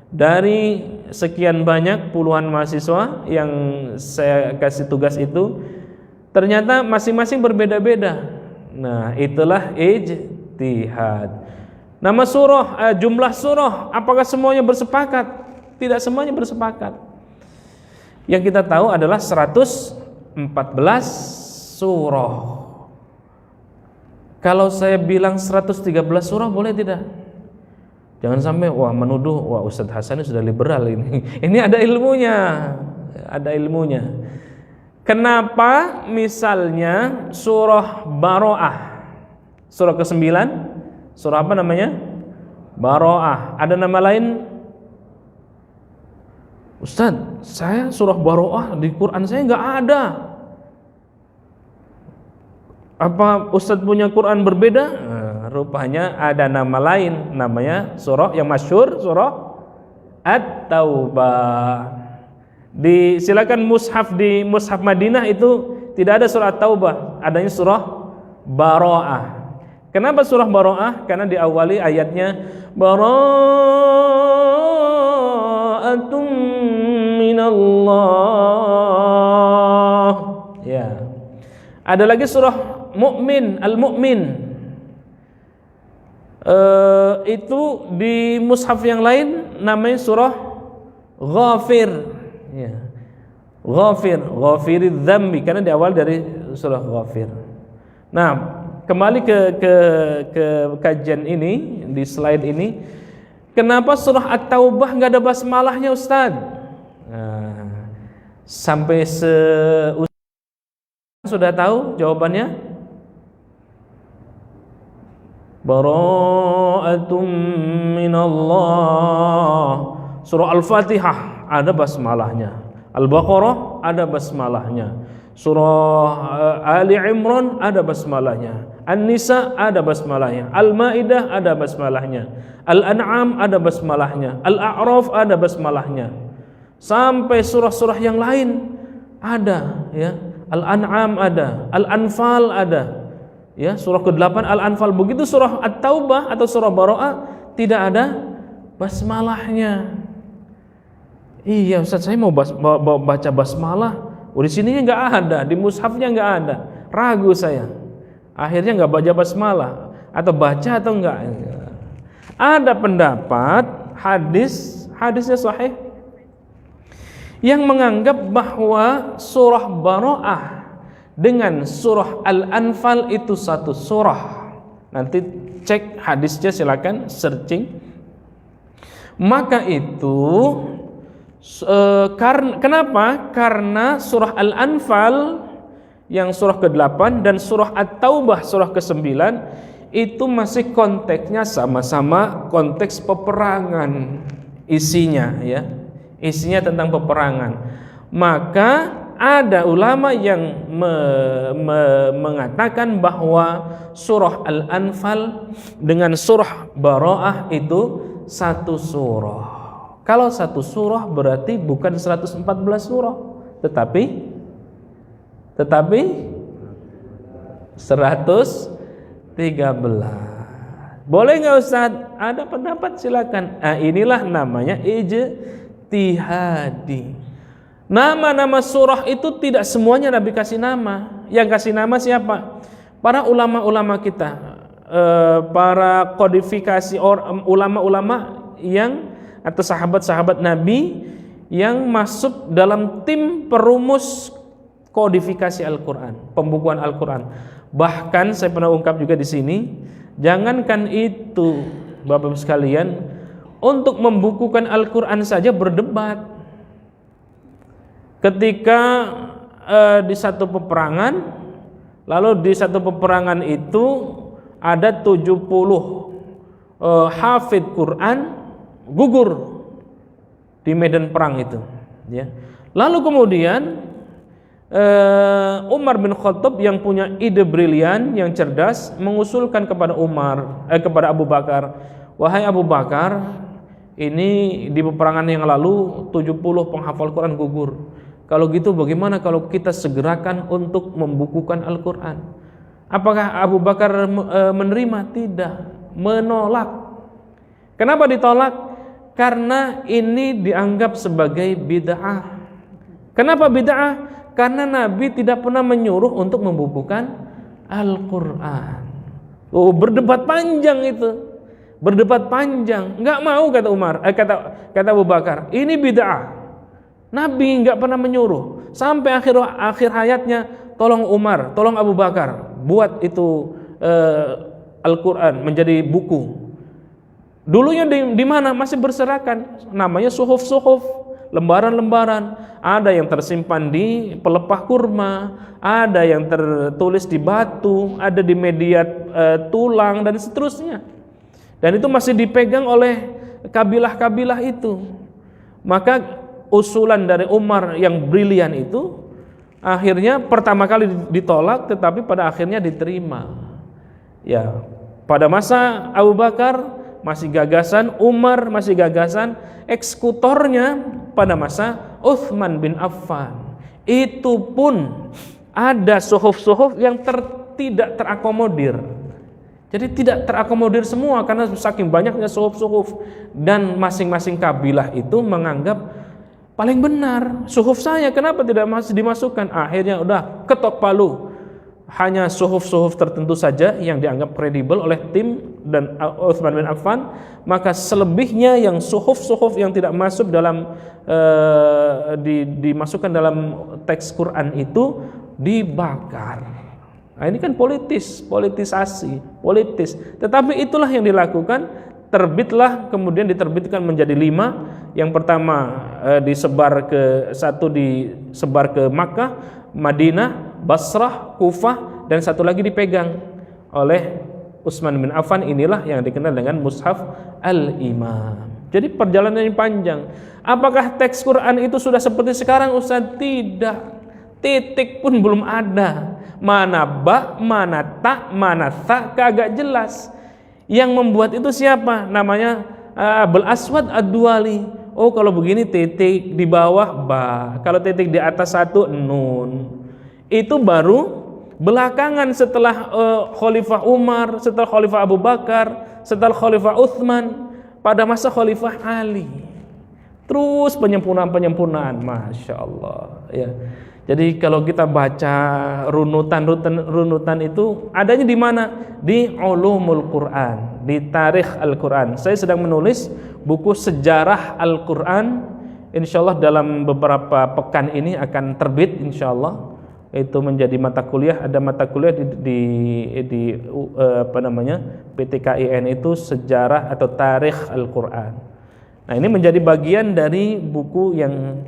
S2: Dari sekian banyak puluhan mahasiswa yang saya kasih tugas itu, ternyata masing-masing berbeda-beda. Nah, itulah ijtihad. Nama surah, jumlah surah, apakah semuanya bersepakat? Tidak semuanya bersepakat. Yang kita tahu adalah 114 surah. Kalau saya bilang 113 surah boleh tidak? Jangan sampai menuduh Ustadz Hasan sudah liberal ini. Ini ada ilmunya. Ada ilmunya. Kenapa misalnya surah Baro'ah, surah ke-9, surah apa namanya? Baro'ah. Ada nama lain? Ustadz, saya surah Baro'ah di Quran saya nggak ada. Apa Ustadz punya Quran berbeda? Rupanya ada nama lain, namanya surah yang masyhur, surah At-Taubah. Silakan mushaf di mushaf Madinah itu tidak ada surah At-Taubah, adanya surah Baro'ah. Kenapa surah Baro'ah? Karena diawali ayatnya Bara'atum minallah. Ya. Ada lagi surah Mu'min, Al-Mu'min. Itu di mushaf yang lain namanya surah Ghafir. Ya. Ghafiridz dzambi, karena di awal dari surah Ghafir. Nah, kembali ke kajian ini di slide ini. Kenapa surah At-Taubah enggak ada basmalahnya, Ustaz? Nah, sampai sudah tahu jawabannya? Bara'atum minallah. Surah Al-Fatihah ada basmalahnya. Al-Baqarah ada basmalahnya. Surah Ali Imran ada basmalahnya. An-Nisa ada basmalahnya. Al-Maidah ada basmalahnya. Al-An'am ada basmalahnya. Al-A'raf ada basmalahnya. Sampai surah-surah yang lain ada, ya. Al-An'am ada, Al-Anfal ada. Ya, surah ke-8 Al-Anfal. Begitu surah At-Taubah atau surah Baro'ah tidak ada basmalahnya. Iya Ustaz, saya mau baca basmalah. Di sininya nggak ada, di mushafnya nggak ada. Ragu saya. Akhirnya nggak baca basmalah, atau baca atau enggak. Ada pendapat hadisnya sahih yang menganggap bahwa surah Baro'ah dengan surah Al-Anfal itu satu surah. Nanti cek hadisnya, silakan searching. Maka itu kenapa? Karena surah Al-Anfal yang surah ke-8 dan surah At-Taubah surah ke-9 itu masih konteksnya sama-sama konteks peperangan isinya, ya. Isinya tentang peperangan. Maka ada ulama yang mengatakan bahwa surah Al-Anfal dengan surah Baro'ah itu satu surah. Kalau satu surah berarti bukan 114 surah, tetapi 113. Boleh nggak Ustaz? Ada pendapat, silakan. Inilah namanya ijtihadi. Nama-nama surah itu tidak semuanya Nabi kasih nama. Yang kasih nama siapa? Para ulama-ulama kita, para kodifikasi ulama-ulama yang atau sahabat-sahabat Nabi yang masuk dalam tim perumus kodifikasi Al-Quran, pembukuan Al-Quran. Bahkan saya pernah ungkap juga di sini, jangankan itu Bapak-Bapak sekalian, untuk membukukan Al-Quran saja berdebat. Ketika di satu peperangan, lalu di satu peperangan itu ada 70 hafidh Quran gugur di medan perang itu, ya. Lalu kemudian Umar bin Khattab yang punya ide brilian, yang cerdas, mengusulkan kepada kepada Abu Bakar, wahai Abu Bakar, ini di peperangan yang lalu 70 penghafal Quran gugur. Kalau gitu bagaimana kalau kita segerakan untuk membukukan Al-Quran? Apakah Abu Bakar menerima? Tidak, menolak. Kenapa ditolak? Karena ini dianggap sebagai bid'ah. Kenapa bid'ah? Karena Nabi tidak pernah menyuruh untuk membukukan Al-Quran. Oh, berdebat panjang itu, berdebat panjang. Nggak mau kata kata Abu Bakar, ini bid'ah. Nabi nggak pernah menyuruh. Sampai akhir hayatnya, tolong Umar, tolong Abu Bakar, buat itu Al-Quran menjadi buku. Dulunya di mana? Masih berserakan, namanya suhuf-suhuf, lembaran-lembaran. Ada yang tersimpan di pelepah kurma, ada yang tertulis di batu, ada di media tulang dan seterusnya. Dan itu masih dipegang oleh kabilah-kabilah itu. Maka usulan dari Umar yang brilian itu akhirnya pertama kali ditolak, tetapi pada akhirnya diterima. Ya, pada masa Abu Bakar masih gagasan, Umar masih gagasan, eksekutornya pada masa Utsman bin Affan. Itu pun ada suhuf-suhuf yang tidak terakomodir. Jadi tidak terakomodir semua karena saking banyaknya suhuf-suhuf, dan masing-masing kabilah itu menganggap paling benar suhuf saya, kenapa tidak masih dimasukkan? Akhirnya udah ketok palu, hanya suhuf-suhuf tertentu saja yang dianggap kredibel oleh tim dan Utsman bin Affan. Maka selebihnya yang suhuf-suhuf yang tidak masuk dalam dimasukkan dalam teks Quran itu dibakar. Nah, ini kan politisasi. Tetapi itulah yang dilakukan. Terbitlah, kemudian diterbitkan menjadi 5. Yang pertama disebar ke Makkah, Madinah, Basrah, Kufah, dan satu lagi dipegang oleh Utsman bin Affan. Inilah yang dikenal dengan Mushaf Al-Imam. Jadi perjalanan yang panjang. Apakah teks Quran itu sudah seperti sekarang, Ustaz? Tidak. Titik pun belum ada. Mana ba, mana ta, mana tha, kagak jelas. Yang membuat itu siapa? Namanya Abul Aswad Ad-Duali. Oh, kalau begini titik di bawah ba, kalau titik di atas satu nun. Itu baru belakangan setelah Khalifah Umar, setelah Khalifah Abu Bakar, setelah Khalifah Utsman, pada masa Khalifah Ali. Terus penyempurnaan, Masya Allah, ya. Jadi kalau kita baca runutan itu adanya di mana? Di Ulumul Quran, di Tarikh Al-Quran. Saya sedang menulis buku sejarah Al-Quran. Insyaallah dalam beberapa pekan ini akan terbit, insyaallah. Itu menjadi mata kuliah. Ada mata kuliah di PTKIN itu sejarah atau Tarikh Al-Quran. Nah, ini menjadi bagian dari buku yang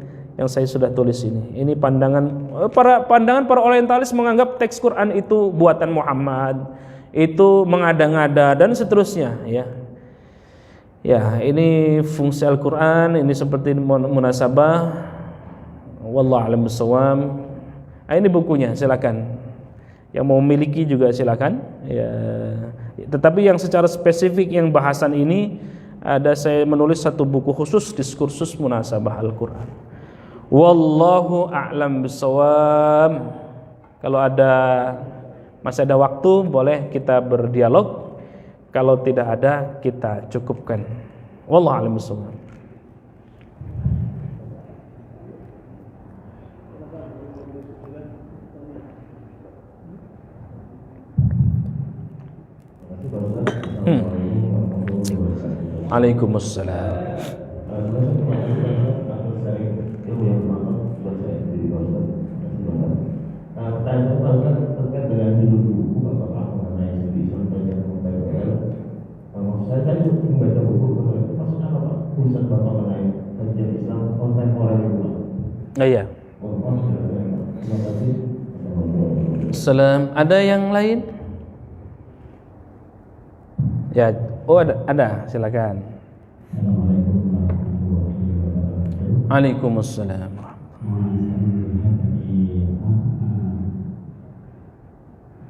S2: saya sudah tulis ini. Ini pandangan para orientalis menganggap teks Quran itu buatan Muhammad, itu mengada-ngada dan seterusnya, ya. Ya, ini fungsi Al-Quran, ini seperti munasabah. Wallahu a'lam bishawab. Nah, ini bukunya, silakan. Yang mau memiliki juga silakan. Ya. Tetapi yang secara spesifik yang bahasan ini saya menulis satu buku khusus diskursus munasabah Al-Quran. Wallahu a'lam bishawab. Kalau masih ada waktu, boleh kita berdialog. Kalau tidak ada, kita cukupkan. Wallahu a'lam bishawab. Waalaikumsalam. Iya. Salam. Ada yang lain? Ya, ada. Silakan. Waalaikumsalam.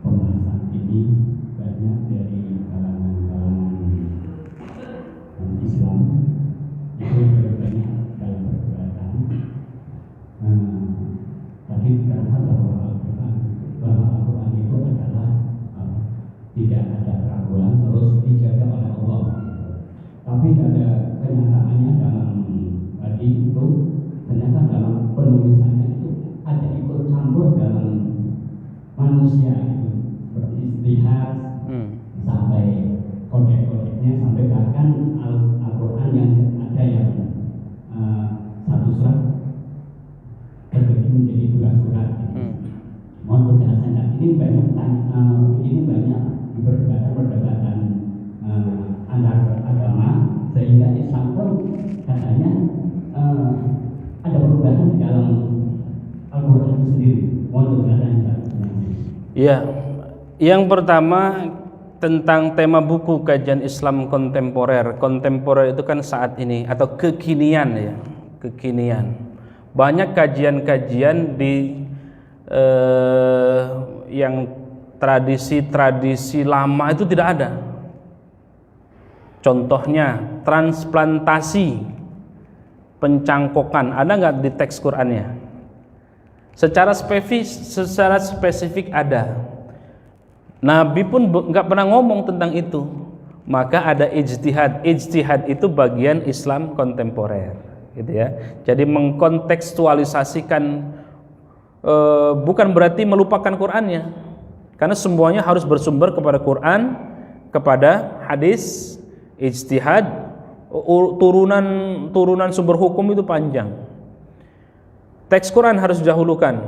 S3: Pembahasan ini banyak dari kalangan Islam itu banyak dalam perdebatan. Tadi dikatakan bahwa Al-Quran itu adalah tidak ada keraguan, terus dijaga oleh Allah. Tapi ada kenyataannya dalam tadi itu ternyata dalam penulisannya itu ada ikut campur dalam manusia itu beristihad sampai kodek-kodeknya, sampai bahkan Al-Quran yang ada yang satu surat terbagi menjadi 2 surat. Mohon penjelasan. Ini banyak perdebatan antar agama, sehingga Islam pun katanya ada perubahan di dalam Al-Quran itu sendiri. Mohon penjelasan.
S2: Ya, yang pertama tentang tema buku kajian Islam kontemporer. Kontemporer itu kan saat ini atau kekinian ya, kekinian. Banyak kajian-kajian di yang tradisi-tradisi lama itu tidak ada. Contohnya transplantasi, pencangkokan, ada nggak di teks Qur'annya? Secara spesifik ada. Nabi pun nggak pernah ngomong tentang itu. Maka ada ijtihad. Ijtihad itu bagian Islam kontemporer, gitu ya. Jadi mengkontekstualisasikan, bukan berarti melupakan Qur'annya, karena semuanya harus bersumber kepada Qur'an, kepada hadis. Ijtihad, turunan sumber hukum itu panjang. Teks Quran harus didahulukan.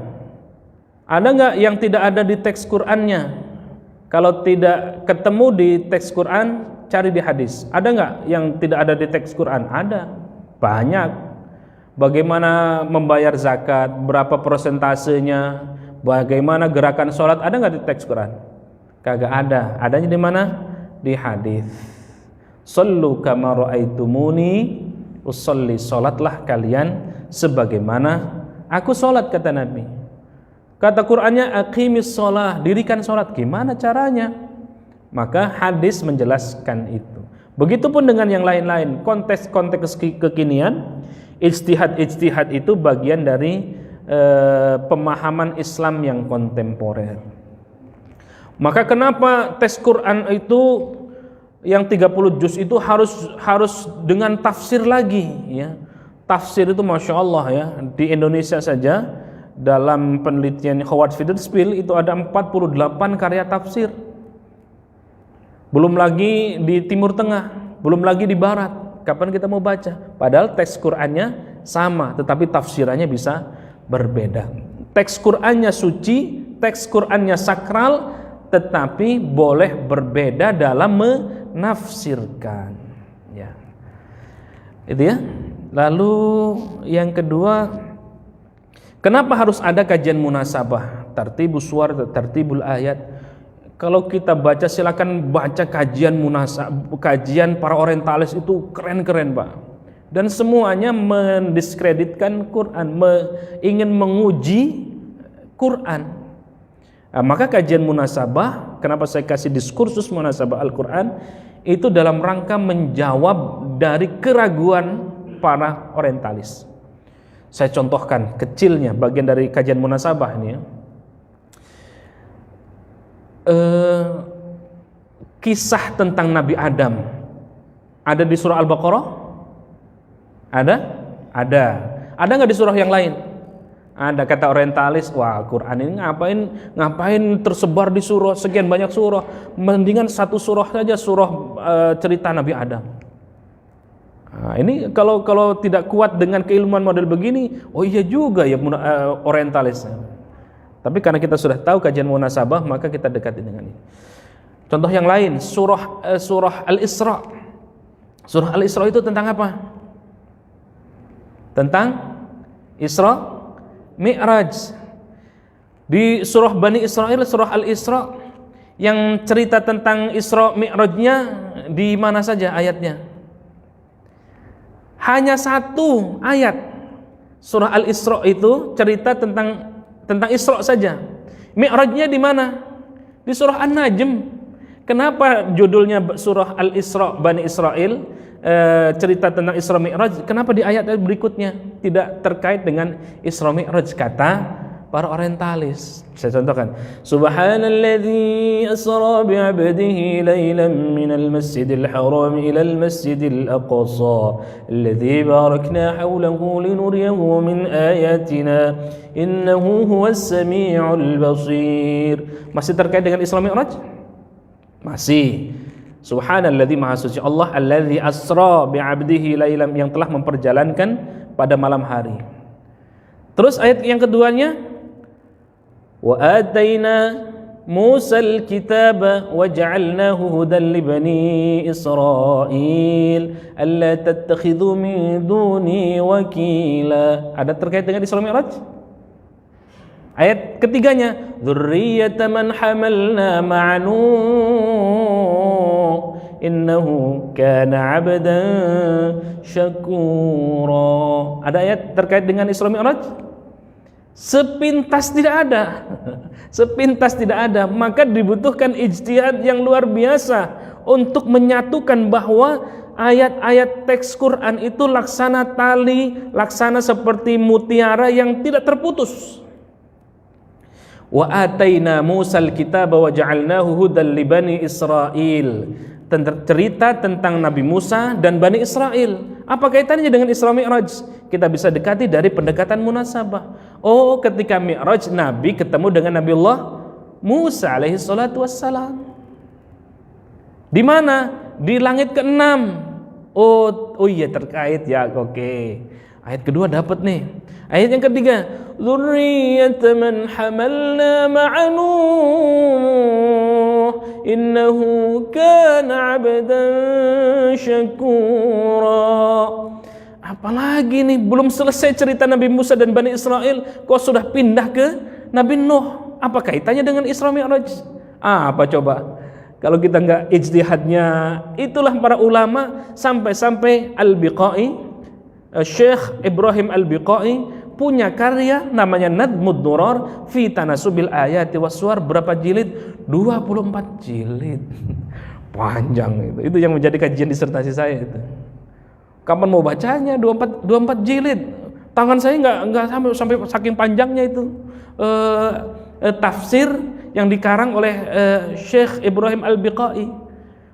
S2: Ada nggak yang tidak ada di teks Qur'annya? Kalau tidak ketemu di teks Quran, cari di hadis. Ada nggak yang tidak ada di teks Quran? Ada, banyak. Bagaimana membayar zakat, berapa persentasenya, bagaimana gerakan sholat, ada nggak di teks Quran? Kagak ada. Adanya di mana? Di hadis. Sallu kama ra'aitumuni usolli, sholatlah kalian sebagaimana aku sholat, kata Nabi. Kata Qur'annya aqimis sholah, dirikan sholat. Gimana caranya? Maka hadis menjelaskan itu. Begitupun dengan yang lain-lain. Konteks kekinian, ijtihad itu bagian dari pemahaman Islam yang kontemporer. Maka kenapa tes Quran itu yang 30 juz itu harus dengan tafsir lagi ya. Tafsir itu Masya Allah ya, di Indonesia saja dalam penelitian Howard Fidelspiel itu ada 48 karya tafsir. Belum lagi di Timur Tengah, belum lagi di Barat. Kapan kita mau baca? Padahal teks Qur'annya sama, tetapi tafsirannya bisa berbeda. Teks Qur'annya suci, teks Qur'annya sakral, tetapi boleh berbeda dalam menafsirkan ya. Itu ya. Lalu yang kedua, kenapa harus ada kajian munasabah? Tartibus suwar, tartibul ayat. Kalau kita baca, silakan baca kajian munasabah, kajian para orientalis itu keren-keren, Pak. Dan semuanya mendiskreditkan Quran, ingin menguji Quran. Nah, maka kajian munasabah, kenapa saya kasih diskursus munasabah Al-Quran, itu dalam rangka menjawab dari keraguan para orientalis. Saya contohkan kecilnya bagian dari kajian munasabah ini ya. Kisah tentang Nabi Adam ada di surah Al-Baqarah? Ada? Ada. Ada nggak di surah yang lain? Ada kata orientalis, wah Quran ini ngapain tersebar di surah, sekian banyak surah, mendingan satu surah saja, surah cerita Nabi Adam. Nah, ini kalau tidak kuat dengan keilmuan model begini, oh iya juga ya orientalis. Tapi karena kita sudah tahu kajian munasabah, maka kita dekati dengan ini. Contoh yang lain, surah Al-Isra. Surah Al-Isra itu tentang apa? Tentang Isra Mi'raj. Di surah Bani Israel, surah Al-Isra, yang cerita tentang Isra Mi'rajnya di mana saja ayatnya? Hanya satu ayat. Surah Al-Isra itu cerita tentang Isra saja. Mi'rajnya di mana? Di surah An-Najm. Kenapa judulnya surah Al-Isra Bani Israel, cerita tentang Isra Mi'raj? Kenapa di ayat berikutnya tidak terkait dengan Isra Mi'raj? Kata para orientalis. Saya contohkan. Subhanalladzi asra bi'abdihi lailan minal masjidil haram ilal masjidil aqsa alladzi barakna hawlahu linuriyahu min ayatina innahu huwas sami'ul basir. Masih terkait dengan Isra Mi'raj? Masih. Subhanalladzi, maha suci Allah, alladzi asra bi'abdihi lailam, yang telah memperjalankan pada malam hari. Terus ayat yang keduanya, wa ataina Musal kitaba wa ja'alnahu hudan li bani Israil alla tattakhidhu min duni wakila. Ada terkait dengan Isra Mi'raj? Ayat ketiganya, dzurriyyata man hamalna ma'a Nuh innahu kana 'abdan syakura. Ada ayat terkait dengan Isra Mi'raj? Sepintas tidak ada. Sepintas tidak ada. Maka dibutuhkan ijtihad yang luar biasa untuk menyatukan bahwa ayat-ayat teks Quran itu laksana tali, laksana seperti mutiara yang tidak terputus. Wa ataina Musal kitaba wa ja'alnahu hudan li bani Israil. Cerita tentang Nabi Musa dan Bani Israel. Apa kaitannya dengan Isra Mi'raj? Kita bisa dekati dari pendekatan munasabah. Oh, ketika Mi'raj Nabi ketemu dengan Nabiullah Musa alaihi salatu wassalam. Di mana? Di langit ke-6. Oh iya, terkait ya. Oke. Ayat kedua dapat nih. Ayat yang ketiga, dzurriyyata man hamalna ma'a Nuh innahu kana 'abdan syakura. Apalagi nih, belum selesai cerita Nabi Musa dan Bani Israel, kok sudah pindah ke Nabi Nuh. Apa kaitannya dengan Isra Mi'raj? Apa coba? Kalau kita enggak ijtihadnya, itulah para ulama sampai-sampai Al-Biqai, Syekh Ibrahim Al-Biqai punya karya namanya Nadmud Durar fi Tanasubil Ayati Wassuar. Berapa jilid? 24 jilid. Panjang itu. Itu yang menjadi kajian disertasi saya itu. Kapan mau bacanya? 24 jilid. Tangan saya enggak sampai saking panjangnya itu. Tafsir yang dikarang oleh Syekh Ibrahim Al-Biqai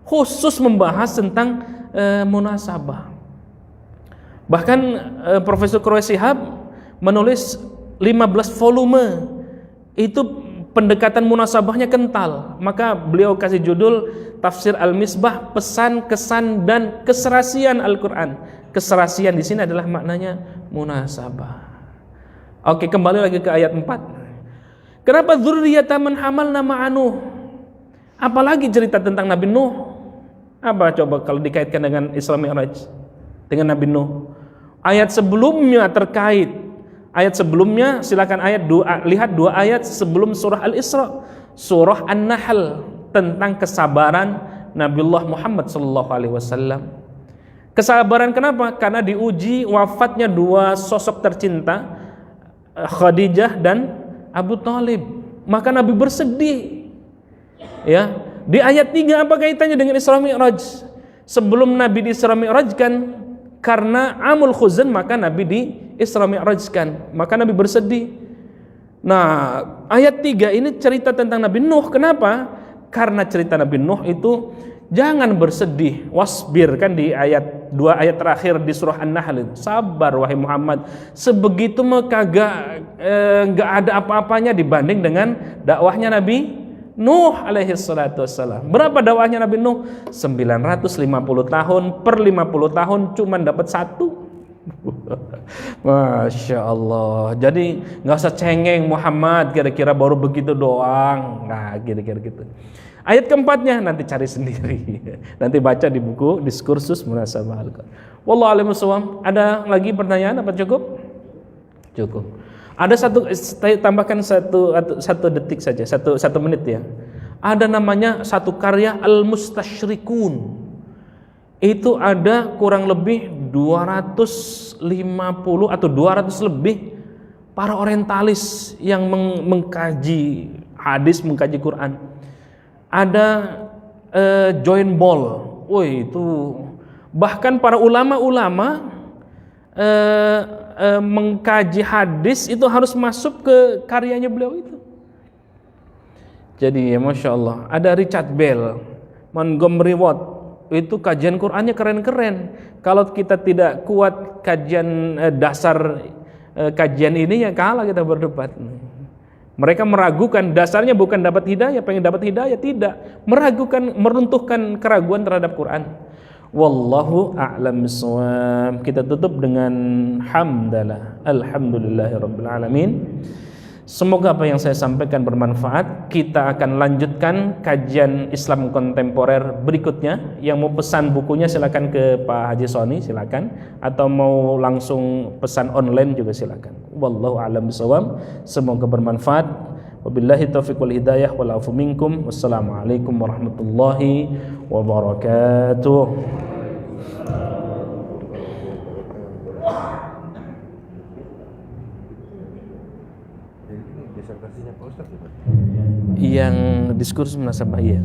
S2: khusus membahas tentang munasabah. Bahkan Profesor Quraish Shihab menulis 15 volume. Itu pendekatan munasabahnya kental. Maka beliau kasih judul Tafsir Al-Misbah, pesan, kesan dan keserasian Al-Qur'an. Keserasian di sini adalah maknanya munasabah. Oke, kembali lagi ke ayat 4. Kenapa dzurriyyata man hamalna ma'a Nuh? Apalagi cerita tentang Nabi Nuh? Apa coba kalau dikaitkan dengan Isra Mi'raj? Dengan Nabi Nuh. Ayat sebelumnya terkait. Ayat sebelumnya silakan lihat dua ayat sebelum surah Al-Isra. Surah An-Nahl tentang kesabaran Nabiullah Muhammad sallallahu alaihi wasallam. Kesabaran kenapa? Karena diuji wafatnya dua sosok tercinta, Khadijah dan Abu Thalib. Maka Nabi bersedih. Ya, di ayat 3 apa kaitannya dengan Isra Mi'raj? Sebelum Nabi di Isra Mi'rajkan karena Amul Khuzan, maka Nabi di Isra Mi'rajkan. Maka Nabi bersedih. Nah, ayat 3 ini cerita tentang Nabi Nuh. Kenapa? Karena cerita Nabi Nuh itu Jangan bersedih, wasbir, kan di ayat 2 ayat terakhir di surah An-Nahl. Sabar wahai Muhammad. Sebegitu mah kagak enggak ada apa-apanya dibanding dengan dakwahnya Nabi Nuh alaihi salatu wassalam. Berapa dakwahnya Nabi Nuh? 950 tahun, per 50 tahun cuman dapat 1. Masya Allah. Jadi nggak usah cengeng Muhammad, kira-kira baru begitu doang. Nah, kira-kira gitu. Ayat keempatnya nanti cari sendiri. Nanti baca di buku Diskursus Munasabah Al-Quran. Wallahu a'lam bishawab. Ada lagi pertanyaan apa cukup? Cukup. Ada tambahkan satu detik saja, satu menit ya. Ada namanya satu karya Al-Mustasyrikun. Itu ada kurang lebih 250 atau 200 lebih para orientalis yang mengkaji hadis, mengkaji Quran. Ada join ball, woi itu bahkan para ulama-ulama mengkaji hadis itu harus masuk ke karyanya beliau itu. Jadi ya Masya Allah, ada Richard Bell, Montgomery Watt, itu kajian Qurannya keren-keren. Kalau kita tidak kuat kajian dasar kajian ini ya kalah kita berdebat. Mereka meragukan, dasarnya bukan dapat hidayah, pengen dapat hidayah, tidak. Meragukan, meruntuhkan keraguan terhadap Quran. Wallahu a'lam bishawab. Kita tutup dengan hamdalah. Alhamdulillahirabbil alamin. Semoga apa yang saya sampaikan bermanfaat. Kita akan lanjutkan kajian Islam kontemporer berikutnya. Yang mau pesan bukunya silakan ke Pak Haji Soni, silakan. Atau mau langsung pesan online juga silakan. Wallahu a'lam bishawab. Semoga bermanfaat. Wabillahi taufiq wal hidayah wal afu minkum. Wassalamualaikum warahmatullahi wabarakatuh. Yang diskursus munasabah ya.